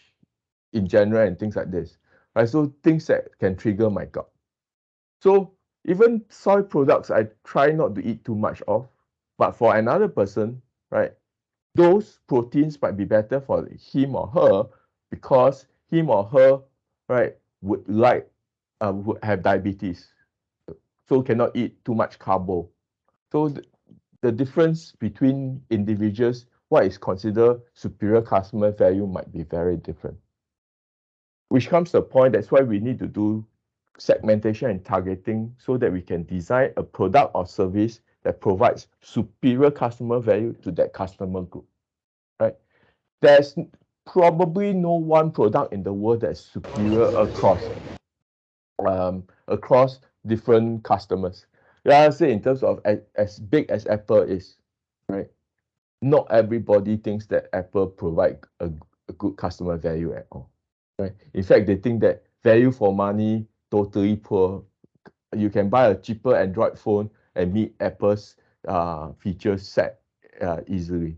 in general, and things like this. Right? So things that can trigger my gout. So even soy products, I try not to eat too much of. But for another person, right, those proteins might be better for him or her because him or her, right, would have diabetes, so cannot eat too much carbo. So the difference between individuals, what is considered superior customer value might be very different. Which comes to the point, that's why we need to do segmentation and targeting so that we can design a product or service that provides superior customer value to that customer group, right? There's probably no one product in the world that's superior across different customers. Yeah, I say in terms of as big as Apple is, right? Not everybody thinks that Apple provide a good customer value at all, right? In fact, they think that value for money totally poor. You can buy a cheaper Android phone and meet Apple's feature set easily,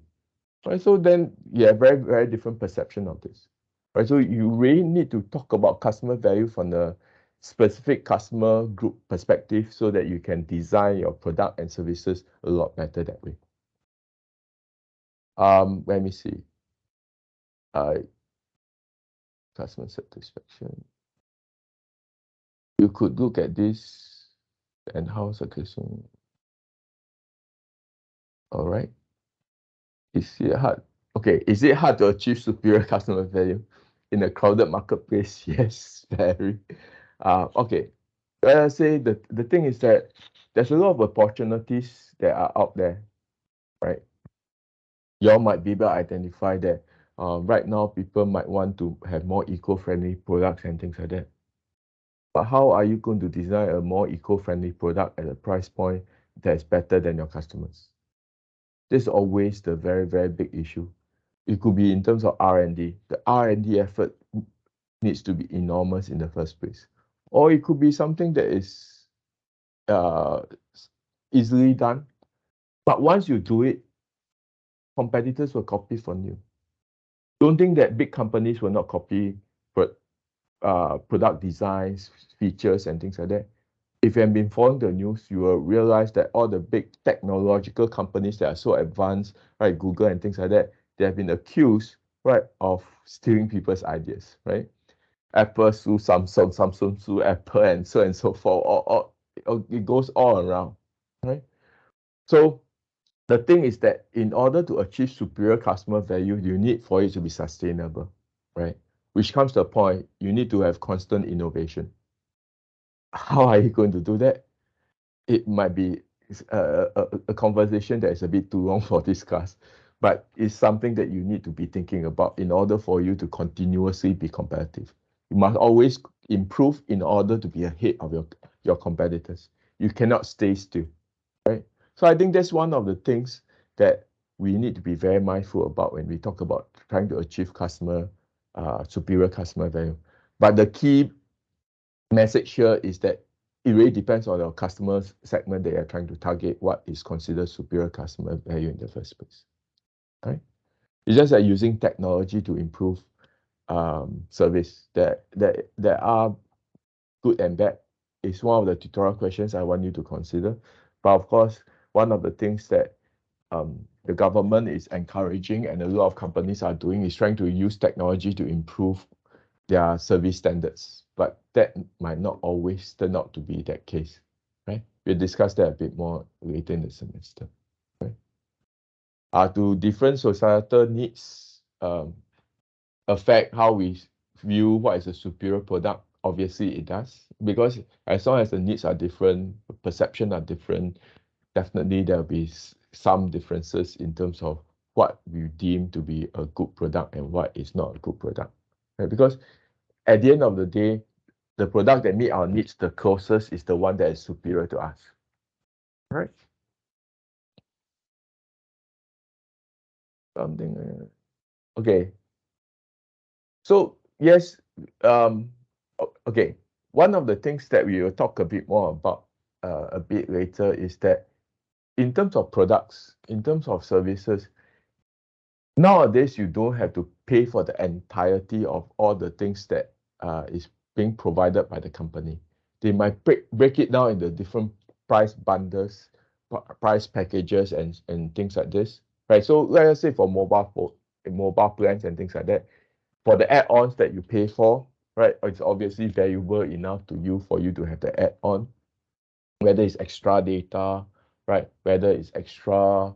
right? So then you have very, very different perception of this, right? So you really need to talk about customer value from the specific customer group perspective so that you can design your product and services a lot better that way. Let me see. customer satisfaction. You could look at this and how successful. All right. Is it hard? Okay. Is it hard to achieve superior customer value in a crowded marketplace? Yes, very. Okay. Let's say the thing is that there's a lot of opportunities that are out there, right? Y'all might be able to identify that right now people might want to have more eco-friendly products and things like that. But how are you going to design a more eco-friendly product at a price point that is better than your customers? This is always the very, very big issue. It could be in terms of R&D. The R&D effort needs to be enormous in the first place. Or it could be something that is easily done. But once you do it, competitors will copy from you. Don't think that big companies will not copy product designs, features, and things like that. If you have been following the news, you will realize that all the big technological companies that are so advanced, right, Google and things like that, they have been accused, right, of stealing people's ideas, right? Apple sue Samsung, Samsung sue Apple, and so forth. It goes all around, right? So the thing is that in order to achieve superior customer value, you need for it to be sustainable, right? Which comes to a point, you need to have constant innovation. How are you going to do that? It might be a conversation that is a bit too long for this class, but it's something that you need to be thinking about in order for you to continuously be competitive. You must always improve in order to be ahead of your competitors. You cannot stay still, right? So I think that's one of the things that we need to be very mindful about when we talk about trying to achieve superior customer value. But the key message here is that it really depends on your customer segment that you're trying to target, what is considered superior customer value in the first place, right? It's just like using technology to improve service that are good and bad. Is one of the tutorial questions I want you to consider. But of course, one of the things that the government is encouraging and a lot of companies are doing is trying to use technology to improve their service standards, but that might not always turn out to be that case, right? We'll discuss that a bit more later in the semester, right? Do different societal needs affect how we view what is a superior product? Obviously, it does, because as long as the needs are different, perception are different, definitely there'll be some differences in terms of what we deem to be a good product and what is not a good product, right? Because at the end of the day, the product that meet our needs the closest is the one that is superior to us, right? Something. Okay. So yes, okay. One of the things that we will talk a bit more about a bit later is that in terms of products, in terms of services, nowadays you don't have to pay for the entirety of all the things that is being provided by the company. They might break it down into different price bundles, price packages, and things like this, right? So let's say for mobile plans and things like that, for the add-ons that you pay for, right, it's obviously valuable enough to you for you to have the add-on, whether it's extra data, right, whether it's extra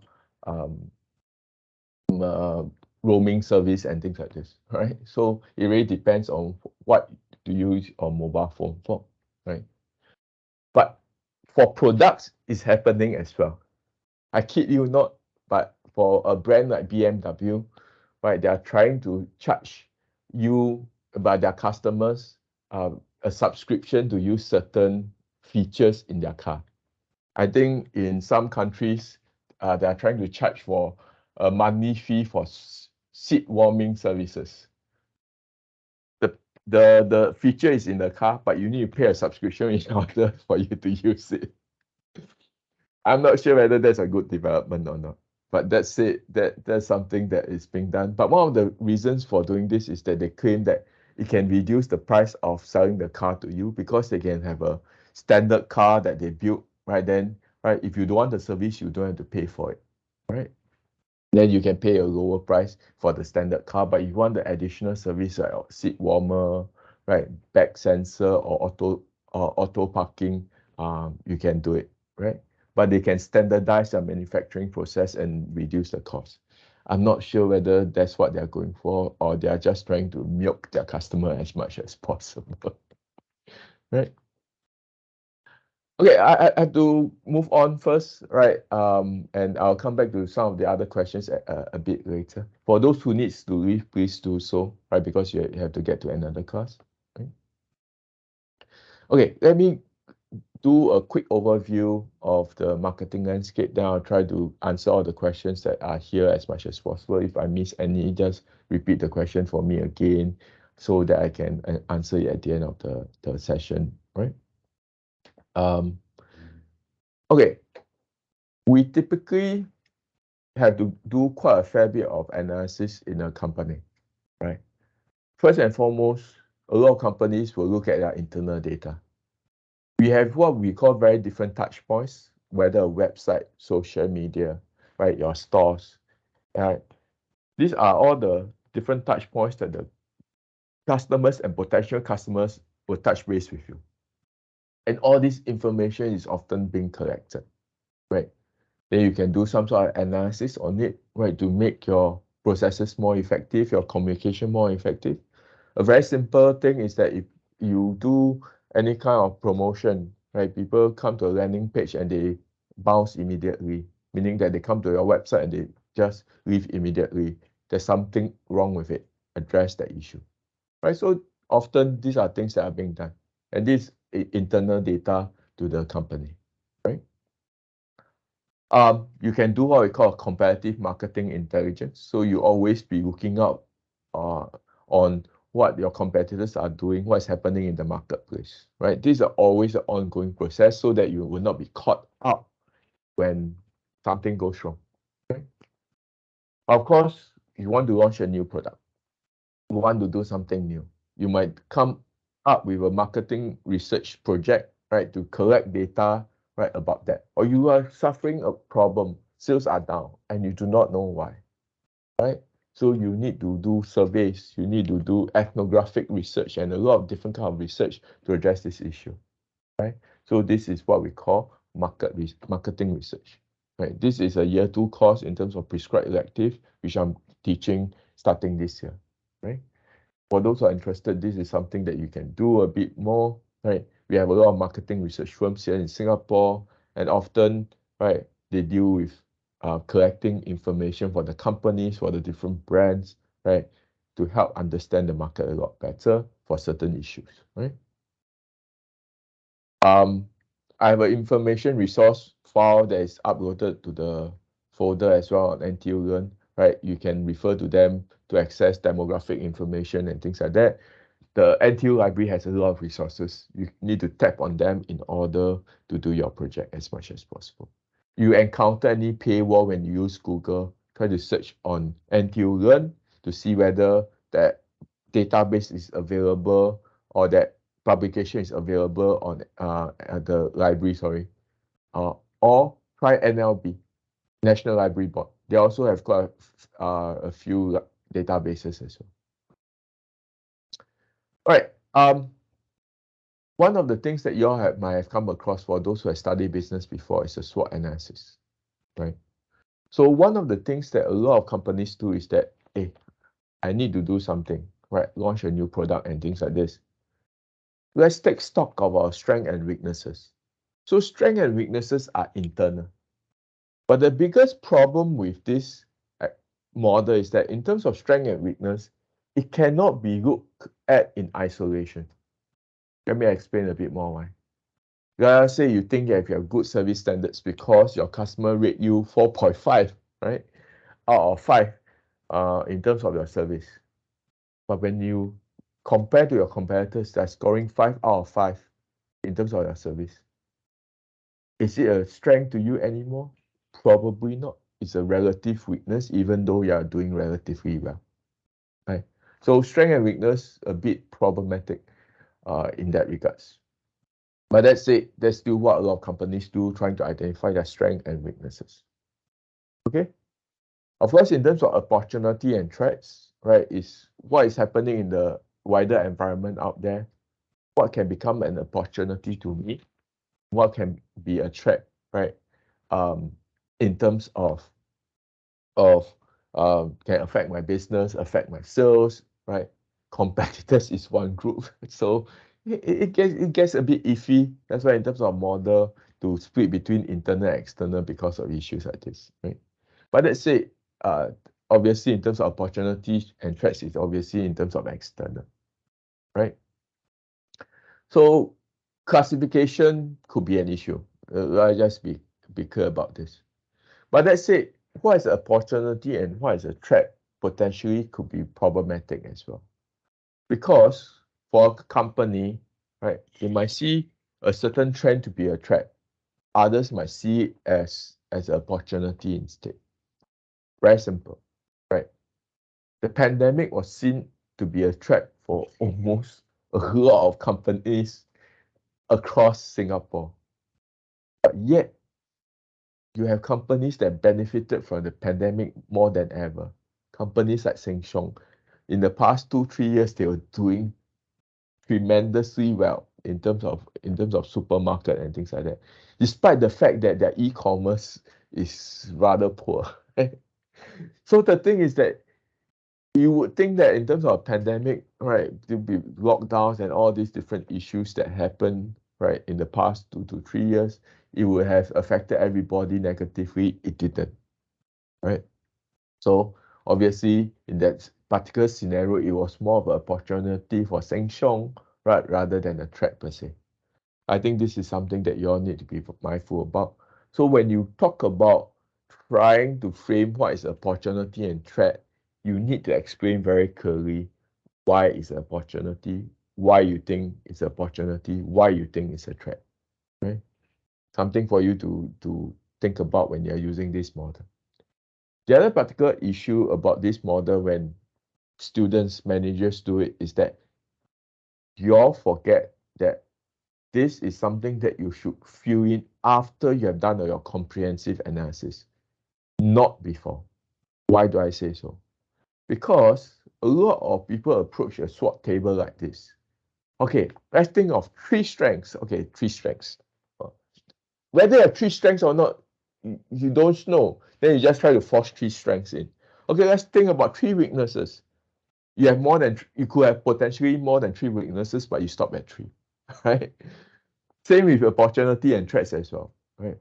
roaming service and things like this, right? So it really depends on what to use on mobile phone for, right? But for products, it's happening as well. I kid you not, but for a brand like BMW, right, they are trying to charge you, by their customers, a subscription to use certain features in their car. I think in some countries, they are trying to charge for a monthly fee for seat warming services. The feature is in the car, but you need to pay a subscription in order for you to use it. I'm not sure whether that's a good development or not, but that's it. That's something that is being done. But one of the reasons for doing this is that they claim that it can reduce the price of selling the car to you because they can have a standard car that they built, right? Then, right, if you don't want the service, you don't have to pay for it, right? then you can pay a lower price for the standard car. But if you want the additional service like seat warmer, right, back sensor or auto parking, you can do it, right? But they can standardize their manufacturing process and reduce the cost. I'm not sure whether that's what they're going for or they are just trying to milk their customer as much as possible, right? Okay, I have to move on first, right? And I'll come back to some of the other questions a bit later. For those who needs to leave, please do so, right? Because you have to get to another class. Right? Okay, let me do a quick overview of the marketing landscape. Then I'll try to answer all the questions that are here as much as possible. If I miss any, just repeat the question for me again so that I can answer it at the end of the session, right? Okay, we typically have to do quite a fair bit of analysis in a company, right? First and foremost, a lot of companies will look at their internal data. We have what we call very different touch points, whether a website, social media, right, your stores, right? These are all the different touch points that the customers and potential customers will touch base with you. And all this information is often being collected, right? Then you can do some sort of analysis on it, right, to make your processes more effective, your communication more effective. A very simple thing is that if you do any kind of promotion, right, people come to a landing page and they bounce immediately, meaning that they come to your website and they just leave immediately. There's something wrong with it. Address that issue, right? So often these are things that are being done, and this is internal data to the company, right? You can do what we call comparative marketing intelligence. So you always be looking out on what your competitors are doing, what's happening in the marketplace, right? These are always an ongoing process so that you will not be caught up when something goes wrong. Okay? Of course, you want to launch a new product, you want to do something new. You might come up with a marketing research project, right, to collect data, right, about that. Or you are suffering a problem, sales are down, and you do not know why, right? So you need to do surveys, you need to do ethnographic research and a lot of different kind of research to address this issue, right? So this is what we call marketing research, right? This is a year 2 course in terms of prescribed elective, which I'm teaching starting this year, right? For those who are interested, this is something that you can do a bit more, right? We have a lot of marketing research firms here in Singapore, and often, right, they deal with collecting information for the companies, for the different brands, right, to help understand the market a lot better for certain issues, right? I have an information resource file that is uploaded to the folder as well on NTU Learn, right? You can refer to them to access demographic information and things like that. The NTU library has a lot of resources. You need to tap on them in order to do your project as much as possible. You encounter any paywall when you use Google, try to search on NTU Learn to see whether that database is available or that publication is available on the library, sorry. Or try NLB, National Library Board. They also have quite a few databases as well. All right. One of the things that you all might have come across for those who have studied business before is a SWOT analysis, right? So one of the things that a lot of companies do is that, hey, I need to do something, right? Launch a new product and things like this. Let's take stock of our strengths and weaknesses. So strengths and weaknesses are internal. But the biggest problem with this model is that in terms of strength and weakness, it cannot be looked at in isolation. Let me explain a bit more why. Let's say you think that you have good service standards because your customer rate you 4.5, right, out of 5 in terms of your service. But when you compare to your competitors that are scoring 5 out of 5 in terms of your service, is it a strength to you anymore? Probably not. It's a relative weakness, even though you are doing relatively well. Right? So strength and weakness a bit problematic in that regards. But that's it. That's still what a lot of companies do, trying to identify their strengths and weaknesses. Okay. Of course, in terms of opportunity and threats, right, is what is happening in the wider environment out there, what can become an opportunity to me, what can be a threat, right? In terms of can affect my business, affect my sales, right? Competitors is one group, so it gets a bit iffy. That's why in terms of model to split between internal and external because of issues like this, right? But let's say, obviously in terms of opportunities and threats, is obviously in terms of external, right? So classification could be an issue. I'll just be clear about this. But let's say what is an opportunity and what is a threat potentially could be problematic as well. Because for a company, right, they might see a certain trend to be a threat. Others might see it as an opportunity instead. Very simple, right? The pandemic was seen to be a threat for almost a lot of companies across Singapore. But yet, you have companies that benefited from the pandemic more than ever. Companies like Sheng Siong, in the past 2-3 years, they were doing tremendously well in terms of supermarket and things like that, despite the fact that their e-commerce is rather poor. So the thing is that you would think that in terms of pandemic, right, there'll be lockdowns and all these different issues that happen, right, in the past 2 to 3 years, it would have affected everybody negatively. It didn't, right? So obviously, in that particular scenario, it was more of an opportunity for Sheng Siong, right, rather than a threat per se. I think this is something that you all need to be mindful about. So when you talk about trying to frame what is opportunity and threat, you need to explain very clearly why it's an opportunity, why you think it's an opportunity, why you think it's a threat. Right? Something for you to think about when you're using this model. The other particular issue about this model when students, managers do it is that you all forget that this is something that you should fill in after you have done your comprehensive analysis, not before. Why do I say so? Because a lot of people approach a SWOT table like this. Okay, let's think of 3 strengths. Okay, 3 strengths. Whether you have 3 strengths or not, you don't know. Then you just try to force 3 strengths in. Okay, let's think about 3 weaknesses. You could have potentially more than 3 weaknesses, but you stop at 3, right? Same with opportunity and threats as well, right?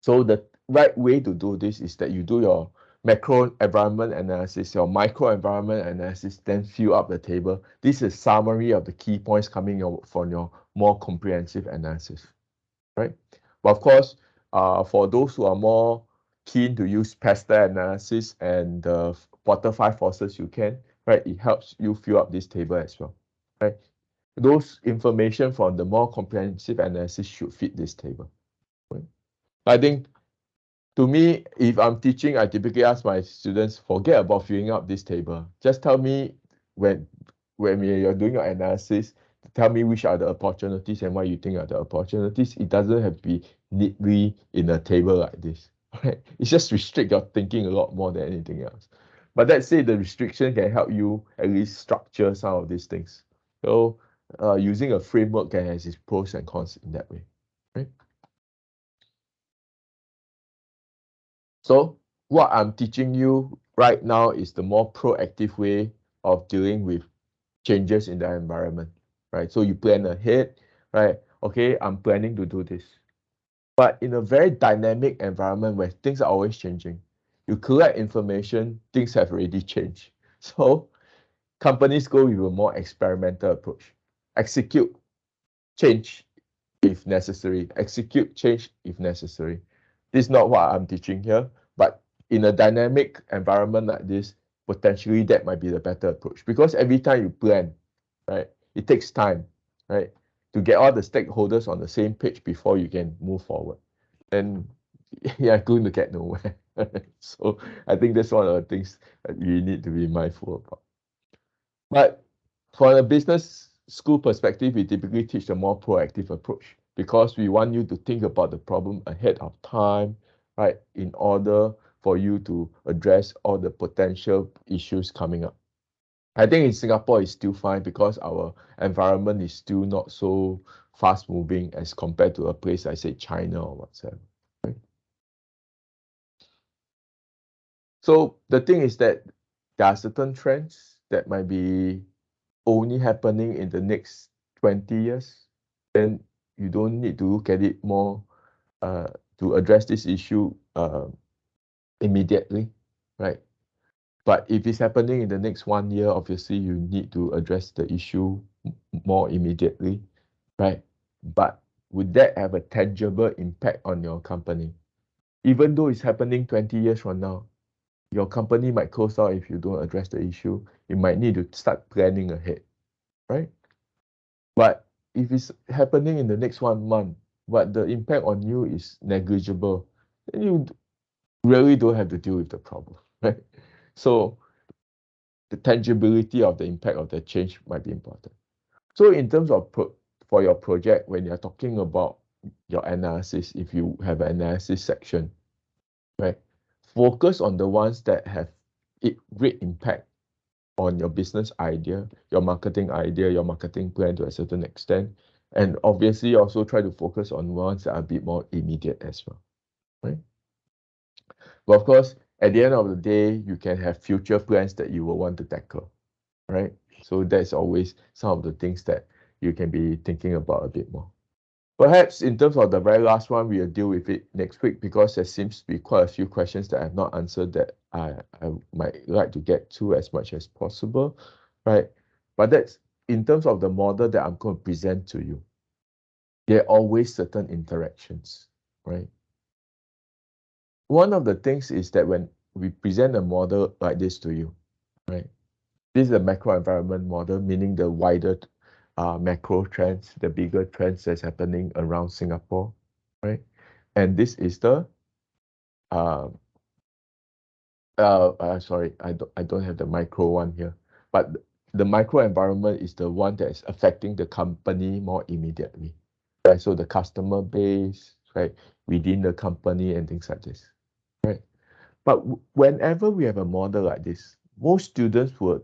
So the right way to do this is that you do your macro environment analysis, your micro environment analysis, then fill up the table. This is summary of the key points coming from your more comprehensive analysis, right? But of course, for those who are more keen to use PESTEL analysis and the Porter 5 forces you can, right? It helps you fill up this table as well, right? Those information from the more comprehensive analysis should fit this table. Right? I think to me, if I'm teaching, I typically ask my students, forget about filling up this table. Just tell me when you're doing your analysis, tell me which are the opportunities and why you think are the opportunities. It doesn't have to be neatly in a table like this. Right? It's just restrict your thinking a lot more than anything else. But that said, the restriction can help you at least structure some of these things. So using a framework can have its pros and cons in that way. Right? So what I'm teaching you right now is the more proactive way of dealing with changes in the environment, right? So you plan ahead, right? Okay, I'm planning to do this. But in a very dynamic environment where things are always changing, you collect information, things have already changed. So companies go with a more experimental approach. Execute change if necessary. Execute change if necessary. This is not what I'm teaching here, but in a dynamic environment like this, potentially that might be the better approach because every time you plan, right, it takes time, right, to get all the stakeholders on the same page before you can move forward. And you're going to get nowhere. So I think that's one of the things that you need to be mindful about. But from a business school perspective, we typically teach a more proactive approach because we want you to think about the problem ahead of time, right? In order for you to address all the potential issues coming up. I think in Singapore it's still fine because our environment is still not so fast moving as compared to a place like say China or whatsoever. Right? So the thing is that there are certain trends that might be only happening in the next 20 years. Then you don't need to look at it more to address this issue immediately, right? But if it's happening in the next 1 year, obviously you need to address the issue more immediately, right? But would that have a tangible impact on your company? Even though it's happening 20 years from now, your company might close out if you don't address the issue. You might need to start planning ahead, right? But if it's happening in the next 1 month, but the impact on you is negligible, then you really don't have to deal with the problem, right? So the tangibility of the impact of the change might be important. So in terms of for your project, when you're talking about your analysis, if you have an analysis section, right, focus on the ones that have great impact on your business idea, your marketing plan to a certain extent, and obviously also try to focus on ones that are a bit more immediate as well, right? But of course, at the end of the day, you can have future plans that you will want to tackle, right? So that's always some of the things that you can be thinking about a bit more. Perhaps in terms of the very last one, we'll deal with it next week because there seems to be quite a few questions that I have not answered that I might like to get to as much as possible, right? But that's in terms of the model that I'm going to present to you. There are always certain interactions, right? One of the things is that when we present a model like this to you, right? This is a macro environment model, meaning the wider macro trends, the bigger trends that's happening around Singapore, right? And this is the sorry, I don't have the micro one here, but the micro environment is the one that is affecting the company more immediately, right? So the customer base, right, within the company and things like this, right? But whenever we have a model like this, most students would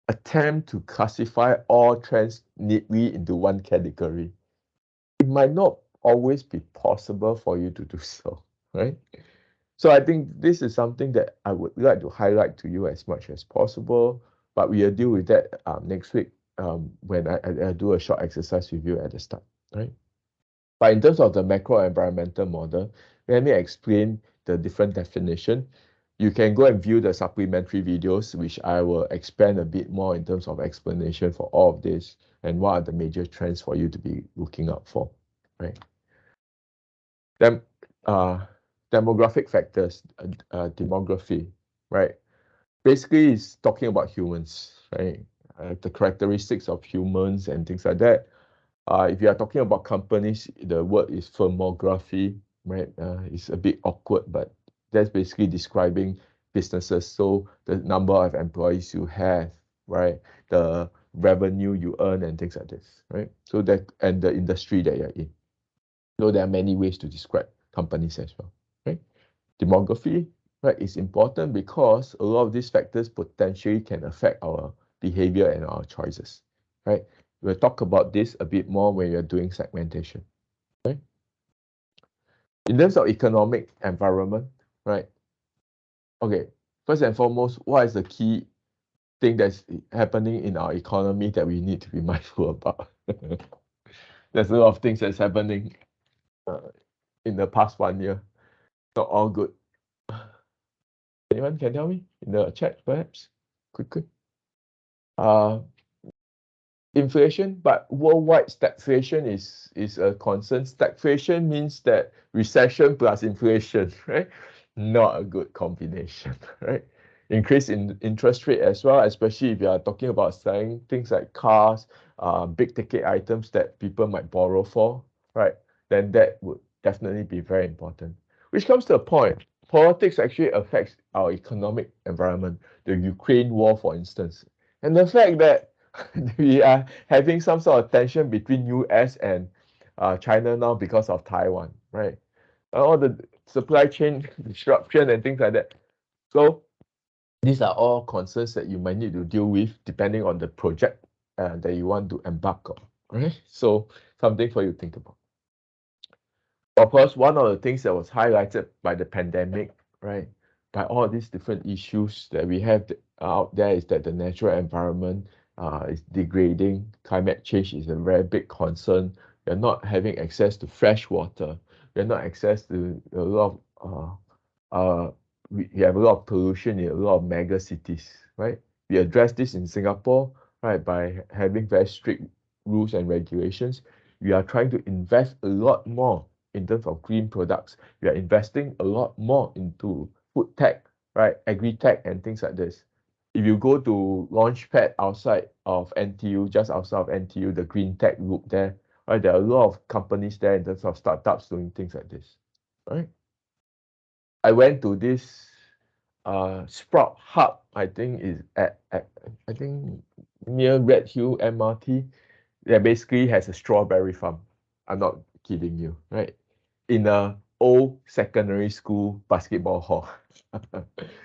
attempt to classify all trends neatly into one category. It might not always be possible for you to do so, right? So I think this is something that I would like to highlight to you as much as possible, but we'll deal with that next week when I do a short exercise with you at the start, right? But in terms of the macro environmental model, let me explain the different definition. You can go and view the supplementary videos, which I will expand a bit more in terms of explanation for all of this and what are the major trends for you to be looking out for, right? Then, demographic factors, demography, right? Basically, it's talking about humans, right? The characteristics of humans and things like that. If you are talking about companies, the word is firmography, right? It's a bit awkward, but that's basically describing businesses. So the number of employees you have, right? The revenue you earn and things like this, right? So that and the industry that you're in. So there are many ways to describe companies as well, right? Demography, right, is important because a lot of these factors potentially can affect our behavior and our choices, right? We'll talk about this a bit more when you're doing segmentation, right? In terms of economic environment, right? Okay, first and foremost, what is the key thing that's happening in our economy that we need to be mindful about? There's a lot of things that's happening in the past 1 year. Not all good. Anyone can tell me in the chat, perhaps? Quickly. Inflation, but worldwide stagflation is a concern. Stagflation means that recession plus inflation, right? Not a good combination, right? Increase in interest rate as well, especially if you are talking about selling things like cars, big ticket items that people might borrow for, right? Then that would definitely be very important. Which comes to a point, politics actually affects our economic environment. The Ukraine war, for instance, and the fact that we are having some sort of tension between US and China now because of Taiwan, right? All the supply chain disruption and things like that. So these are all concerns that you might need to deal with depending on the project that you want to embark on, right? So something for you to think about. Of course, one of the things that was highlighted by the pandemic, right, by all these different issues that we have out there is that the natural environment is degrading. Climate change is a very big concern. We're not having access to fresh water. We're not access to a lot of we have a lot of pollution in a lot of mega cities, right? We address this in Singapore, right, by having very strict rules and regulations. We are trying to invest a lot more in terms of green products. We are investing a lot more into food tech, right, agri tech and things like this. If you go to Launchpad outside of NTU, just outside of NTU, the green tech group there, right, there are a lot of companies there in terms of startups doing things like this, right? I went to this Sprout Hub, I think is at I think near Redhill MRT. That basically has a strawberry farm. I'm not kidding you, right? In a old secondary school basketball hall.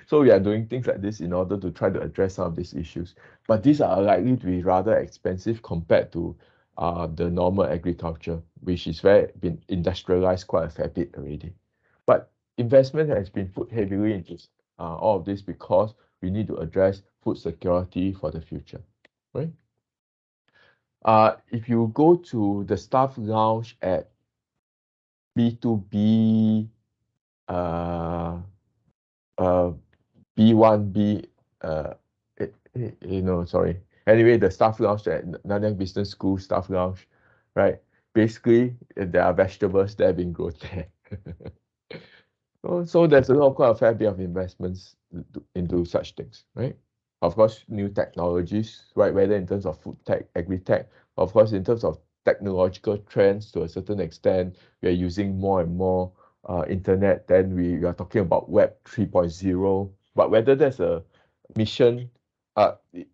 So we are doing things like this in order to try to address some of these issues. But these are likely to be rather expensive compared to the normal agriculture, which is very been industrialized quite a fair bit already. But investment has been put heavily into all of this because we need to address food security for the future, right? If you go to the staff lounge at B2B, uh, B1B, sorry. Anyway, the staff lounge at Nanyang Business School staff lounge, right? Basically, there are vegetables that have been grown there. So there's quite a fair bit of investments into such things, right? Of course, new technologies, right? Whether in terms of food tech, agri tech, of course, in terms of technological trends to a certain extent, we are using more and more internet. Then we are talking about Web 3.0. But whether there's a mission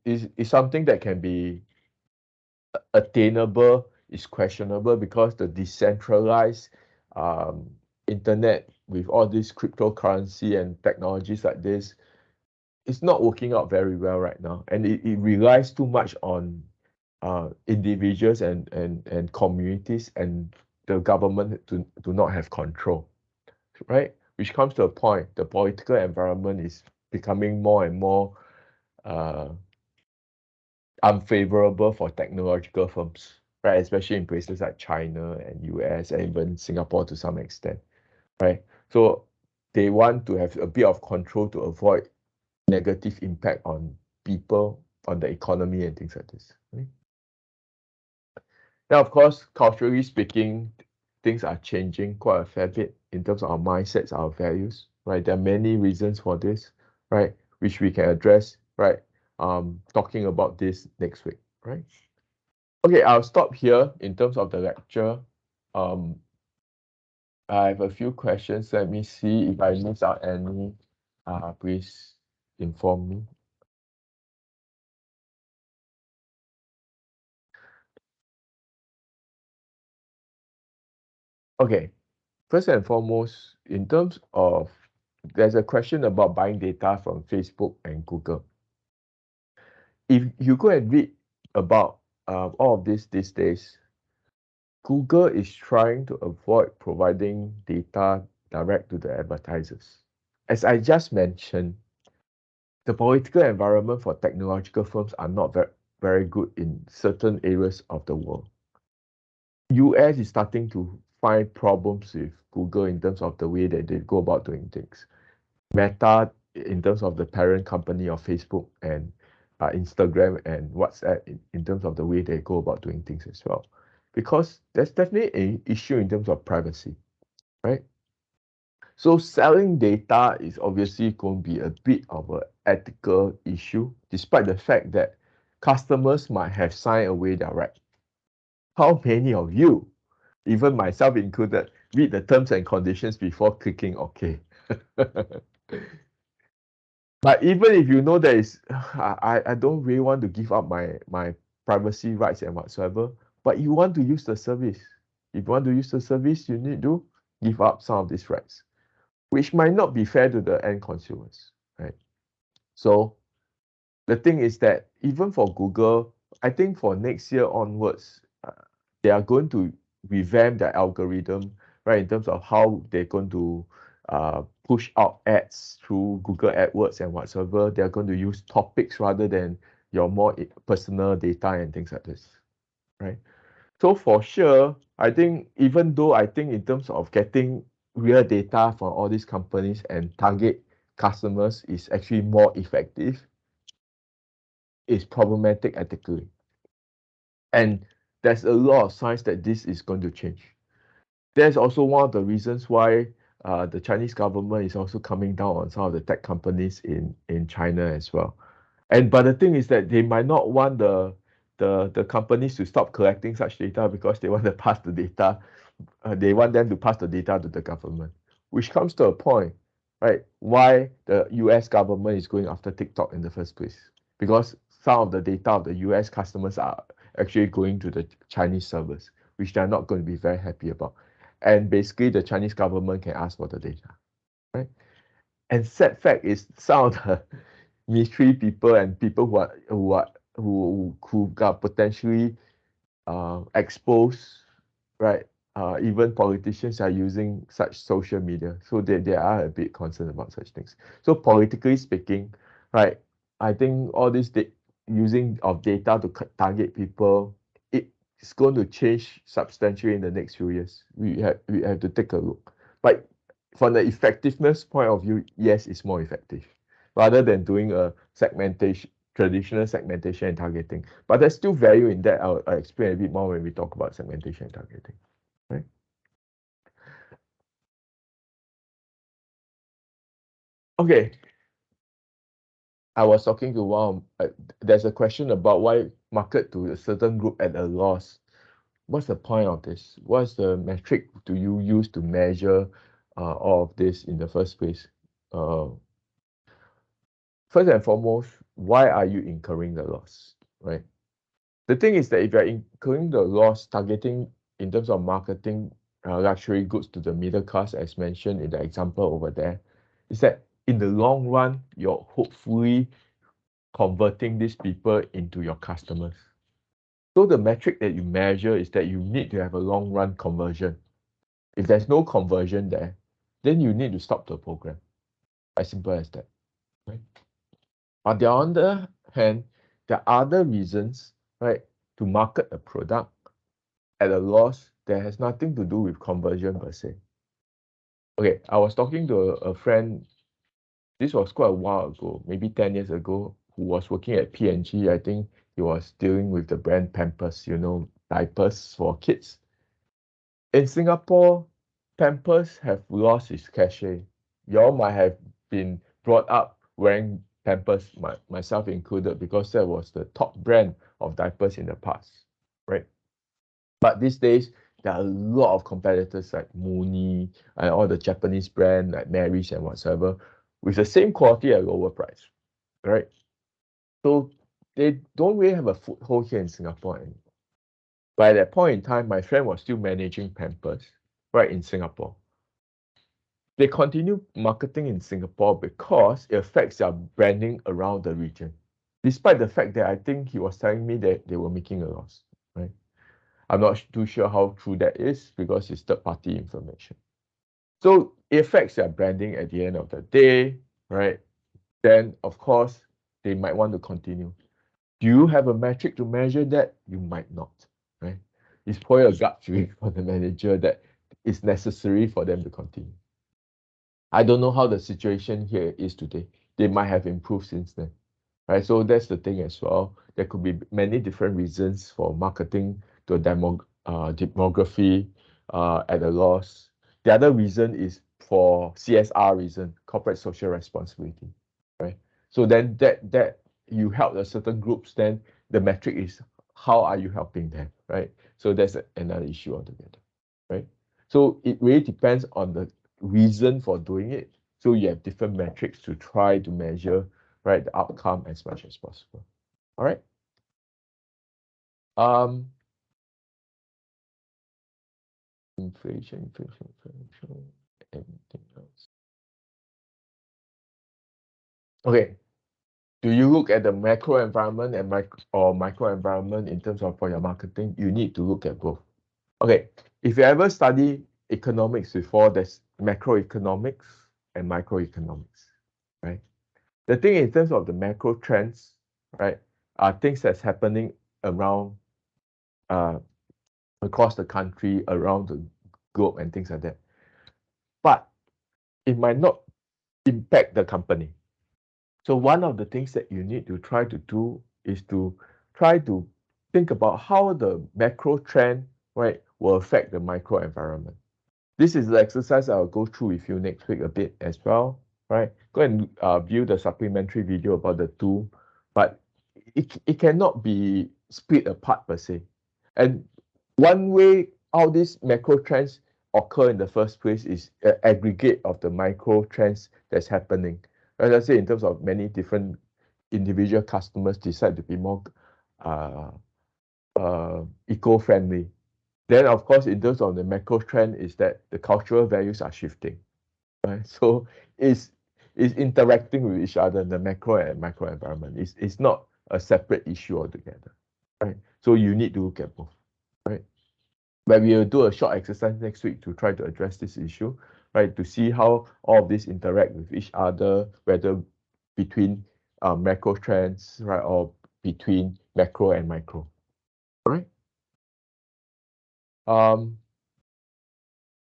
is something that can be attainable is questionable because the decentralized um, internet with all this cryptocurrency and technologies like this it's not working out very well right now, and it relies too much on individuals and communities and the government to do not have control, right? Which comes to a point, the political environment is becoming more and more uh, unfavorable for technological firms, right? Especially in places like China and US and even Singapore to some extent, right? So they want to have a bit of control to avoid negative impact on people, on the economy and things like this, right? Now, of course, culturally speaking, things are changing quite a fair bit in terms of our mindsets, our values, right? There are many reasons for this, right? Which we can address, right? Talking about this next week, right? Okay, I'll stop here in terms of the lecture. Um, I have a few questions. Let me see if I miss out any. Please inform me. Okay, first and foremost, in terms of, there's a question about buying data from Facebook and Google. If you go and read about all of this these days, Google is trying to avoid providing data direct to the advertisers. As I just mentioned, the political environment for technological firms are not very good in certain areas of the world. US is starting to find problems with Google in terms of the way that they go about doing things. Meta, in terms of the parent company of Facebook and Instagram and WhatsApp, in terms of the way they go about doing things as well. Because there's definitely an issue in terms of privacy, right? So selling data is obviously going to be a bit of an ethical issue, despite the fact that customers might have signed away their right. How many of you, even myself included, read the terms and conditions before clicking OK? But even if you know that is, I don't really want to give up my privacy rights and whatsoever, but you want to use the service. If you want to use the service, you need to give up some of these rights. which might not be fair to the end consumers, right? So the thing is that even for Google, I think for next year onwards, they are going to revamp their algorithm, right, in terms of how they're going to push out ads through Google AdWords and whatsoever. They're going to use topics rather than your more personal data and things like this, right? So for sure, I think even though I think in terms of getting real data from all these companies and target customers is actually more effective, it's problematic ethically. And there's a lot of signs that this is going to change. There's also one of the reasons why the Chinese government is also coming down on some of the tech companies in China as well. And but the thing is that they might not want the companies to stop collecting such data because they want to pass the data. They want them to pass the data to the government, which comes to a point, right? Why the U.S. government is going after TikTok in the first place? Because some of the data of the U.S. customers are actually going to the Chinese servers, which they're not going to be very happy about. And basically, the Chinese government can ask for the data, right? And sad fact is, some of the military people and people who got potentially exposed, right? Even politicians are using such social media, so they are a bit concerned about such things. So politically speaking, right, I think all this using of data to target people, it's going to change substantially in the next few years. We have to take a look. But from the effectiveness point of view, yes, it's more effective rather than doing a segmentation, traditional segmentation and targeting. But there's still value in that. I'll explain a bit more when we talk about segmentation and targeting, right? Okay, I was talking to one. There's a question about why market to a certain group at a loss. What's the point of this? What's the metric do you use to measure all of this in the first place? Uh, First and foremost, why are you incurring the loss, right? The thing is that if you're incurring the loss targeting in terms of marketing luxury goods to the middle class, as mentioned in the example over there, is that in the long run, you're hopefully converting these people into your customers. So the metric that you measure is that you need to have a long run conversion. If there's no conversion there, then you need to stop the program. As simple as that. Right? On the other hand, there are other reasons, right, to market a product at a loss that has nothing to do with conversion per se. Okay, I was talking to a friend, this was quite a while ago, maybe 10 years ago, who was working at P&G. I think he was dealing with the brand Pampers, diapers for kids. In Singapore, Pampers have lost its cachet. Y'all might have been brought up wearing Pampers, myself included, because that was the top brand of diapers in the past, right? But these days, there are a lot of competitors like Mooney and all the Japanese brand like Mary's and whatsoever with the same quality at lower price, right? So they don't really have a foothold here in Singapore anymore. By that point in time, my friend was still managing Pampers right in Singapore. They continue marketing in Singapore because it affects their branding around the region. Despite the fact that I think he was telling me that they were making a loss, right? I'm not too sure how true that is because it's third-party information. So it affects their branding at the end of the day, right? Then, of course, they might want to continue. Do you have a metric to measure that? You might not, right? It's probably a gut feeling for the manager that it's necessary for them to continue. I don't know how the situation here is today. They might have improved since then, right? So that's the thing as well. There could be many different reasons for marketing to a demography at a loss. The other reason is for CSR reason, corporate social responsibility, right? So then that you help a certain groups, then the metric is how are you helping them, right? So that's another issue altogether, right? So it really depends on the reason for doing it. So you have different metrics to try to measure, right, the outcome as much as possible. All right. Um, inflation, anything else? Okay, do you look at the macro environment and micro environment in terms of for your marketing? You need to look at both. Okay, if you ever study economics before, there's macroeconomics and microeconomics, right? The thing in terms of the macro trends, right, are things that's happening around uh, across the country, around the globe, and things like that. But it might not impact the company. So one of the things that you need to try to do is to try to think about how the macro trend, right, will affect the micro environment. This is the exercise I'll go through with you next week a bit as well, right? Go and view the supplementary video about the two, but it cannot be split apart per se. And one way how these macro trends occur in the first place is an aggregate of the micro trends that's happening. As I say, in terms of many different individual customers decide to be more uh, eco-friendly. Then, of course, in terms of the macro trend, is that the cultural values are shifting, right? So it's interacting with each other, the macro and micro environment. It's not a separate issue altogether, right? So you need to look at both, right? But we will do a short exercise next week to try to address this issue, right? To see how all of this interact with each other, whether between macro trends, right, or between macro and micro, all right?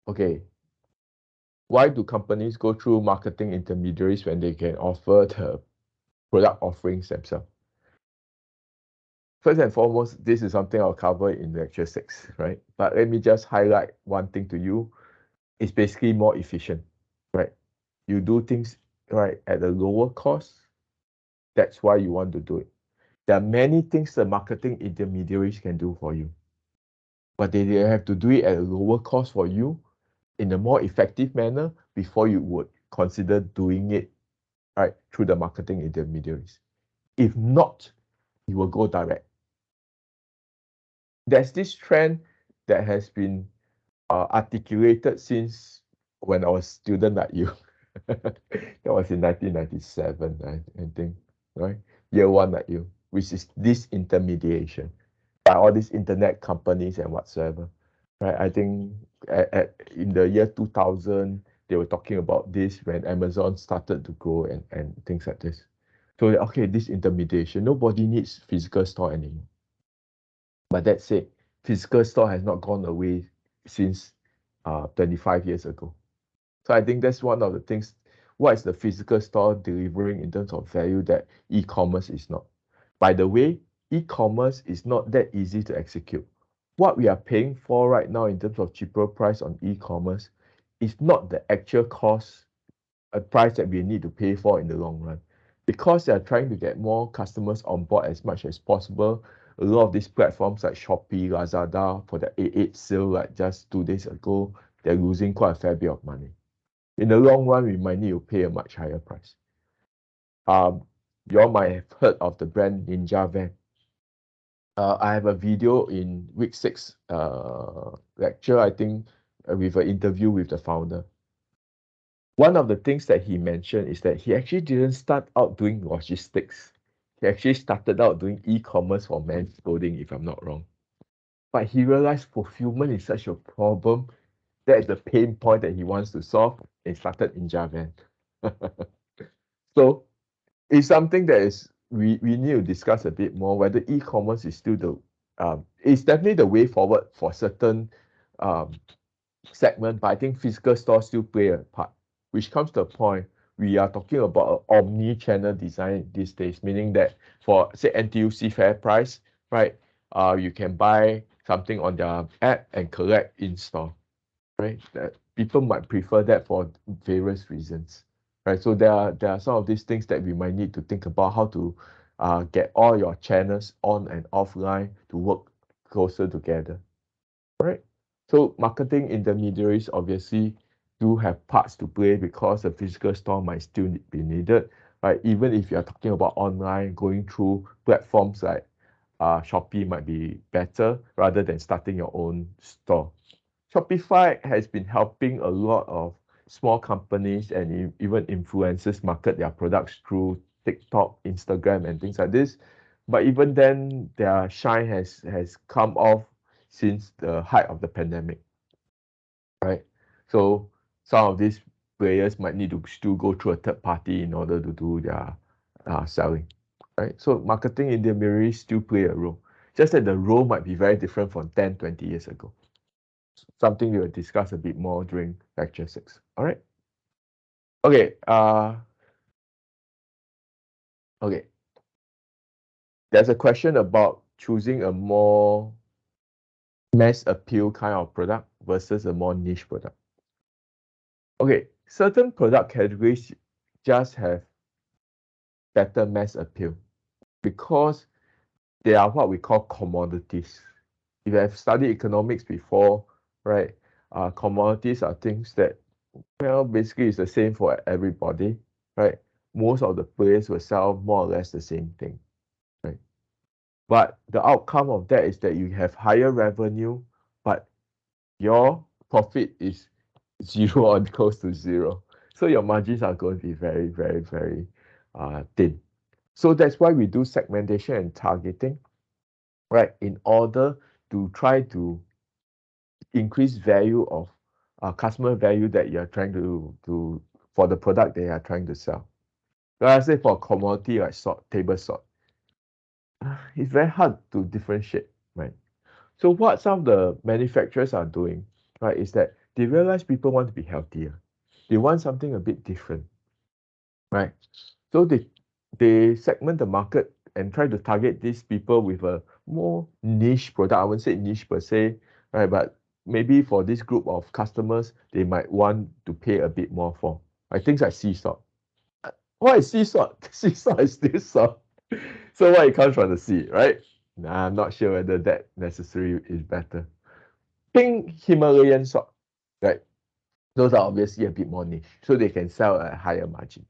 Okay. Why do companies go through marketing intermediaries when they can offer the product offerings themselves? First and foremost, this is something I'll cover in lecture 6, right? But let me just highlight one thing to you. It's basically more efficient, right? You do things right at a lower cost. That's why you want to do it. There are many things the marketing intermediaries can do for you, but they have to do it at a lower cost for you in a more effective manner before you would consider doing it right through the marketing intermediaries. If not, you will go direct. There's this trend that has been articulated since when I was student like you. That was in 1997, I think, right? Year one like you, which is disintermediation by all these internet companies and whatsoever, right? I think in the year 2000, they were talking about this when Amazon started to grow and things like this. So, okay, disintermediation, nobody needs physical store anymore. But that said, physical store has not gone away since 25 years ago. So I think that's one of the things. What is the physical store delivering in terms of value that e-commerce is not? By the way, e-commerce is not that easy to execute. What we are paying for right now in terms of cheaper price on e-commerce is not the actual cost, a price that we need to pay for in the long run. Because they are trying to get more customers on board as much as possible, a lot of these platforms like Shopee, Lazada, for the 8/8 sale like just 2 days ago, they're losing quite a fair bit of money. In the long run, we might need to pay a much higher price. You all might have heard of the brand Ninja Van. I have a video in week 6 lecture, I think, with an interview with the founder. One of the things that he mentioned is that he actually didn't start out doing logistics. He actually started out doing e-commerce for men's clothing, if I'm not wrong. But he realized fulfillment is such a problem. That is the pain point that he wants to solve, and started Ninja Van. So it's something that is we need to discuss a bit more whether e-commerce is still the it's definitely the way forward for certain um, segment, but I think physical stores still play a part, which comes to a point we are talking about an omni-channel design these days, meaning that for say NTUC Fair Price, right? You can buy something on their app and collect in store, right? That people might prefer that for various reasons, right? So there are some of these things that we might need to think about how to get all your channels on and offline to work closer together, right? So marketing intermediaries obviously do have parts to play because the physical store might still be needed, right? Even if you're talking about online, going through platforms like Shopee might be better rather than starting your own store. Shopify has been helping a lot of small companies and even influencers market their products through TikTok, Instagram, and things like this. But even then, their shine has come off since the height of the pandemic, right? So some of these players might need to still go through a third party in order to do their selling, right? So marketing intermediaries still play a role, just that the role might be very different from 10, 20 years ago. Something we will discuss a bit more during lecture 6. All right. Okay. Okay. There's a question about choosing a more mass appeal kind of product versus a more niche product. Okay, certain product categories just have better mass appeal because they are what we call commodities. If you have studied economics before, right, commodities are things that, well, basically it's the same for everybody, right? Most of the players will sell more or less the same thing, right? But the outcome of that is that you have higher revenue, but your profit is zero or close to zero. So your margins are going to be very, very, very thin. So that's why we do segmentation and targeting, right? In order to try to increase value of customer value that you're trying to for the product they are trying to sell. Like I say for a commodity like salt, table salt, it's very hard to differentiate, right? So what some of the manufacturers are doing, right, is that they realize people want to be healthier. They want something a bit different, right? So they segment the market and try to target these people with a more niche product. I wouldn't say niche per se, right? But maybe for this group of customers, they might want to pay a bit more for. Like things like sea salt. What is sea salt? Sea salt is still salt. So what it comes from the sea, right? Nah, I'm not sure whether that necessarily is better. Pink Himalayan salt, right? Those are obviously a bit more niche, so they can sell at a higher margin.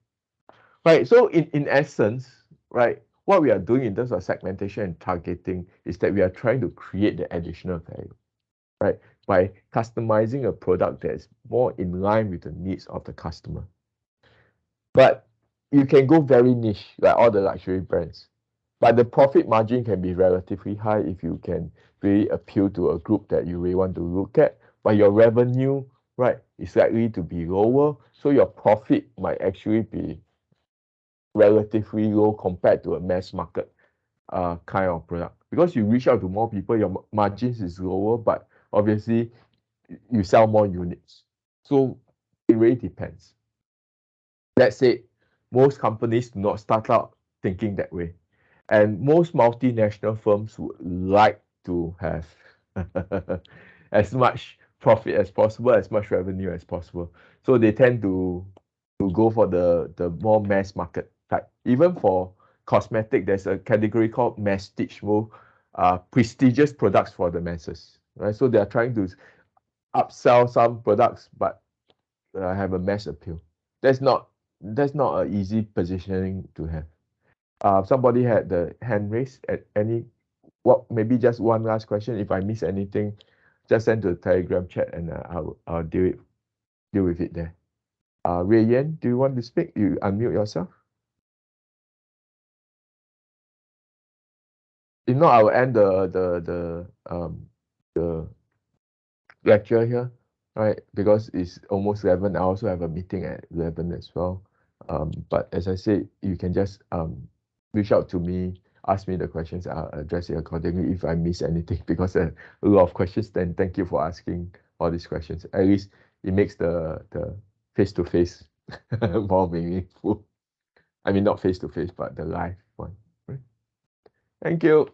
Right. So in essence, right, what we are doing in terms of segmentation and targeting is that we are trying to create the additional value, right, by customizing a product that is more in line with the needs of the customer. But you can go very niche, like all the luxury brands. But the profit margin can be relatively high if you can really appeal to a group that you really want to look at. But your revenue, right, is likely to be lower. So your profit might actually be relatively low compared to a mass market kind of product. Because you reach out to more people, your margins is lower, but obviously you sell more units. So it really depends. That said, most companies do not start out thinking that way. And most multinational firms would like to have as much profit as possible, as much revenue as possible. So they tend to go for the more mass market type. Even for cosmetic, there's a category called masstige, more prestigious products for the masses, right? So they are trying to upsell some products, but have a mass appeal. That's not an easy positioning to have. Somebody had the hand raised at any what maybe just one last question. If I miss anything, just send to the Telegram chat and I'll deal with it there. Ray Yan, do you want to speak? You unmute yourself. If not, I will end the lecture here, right? Because it's almost 11. I also have a meeting at 11 as well. But as I said, you can just reach out to me, ask me the questions. I'll address it accordingly if I miss anything because a lot of questions. Then thank you for asking all these questions. At least it makes the face-to-face more meaningful. I mean, not face-to-face, but the live one. Right? Thank you.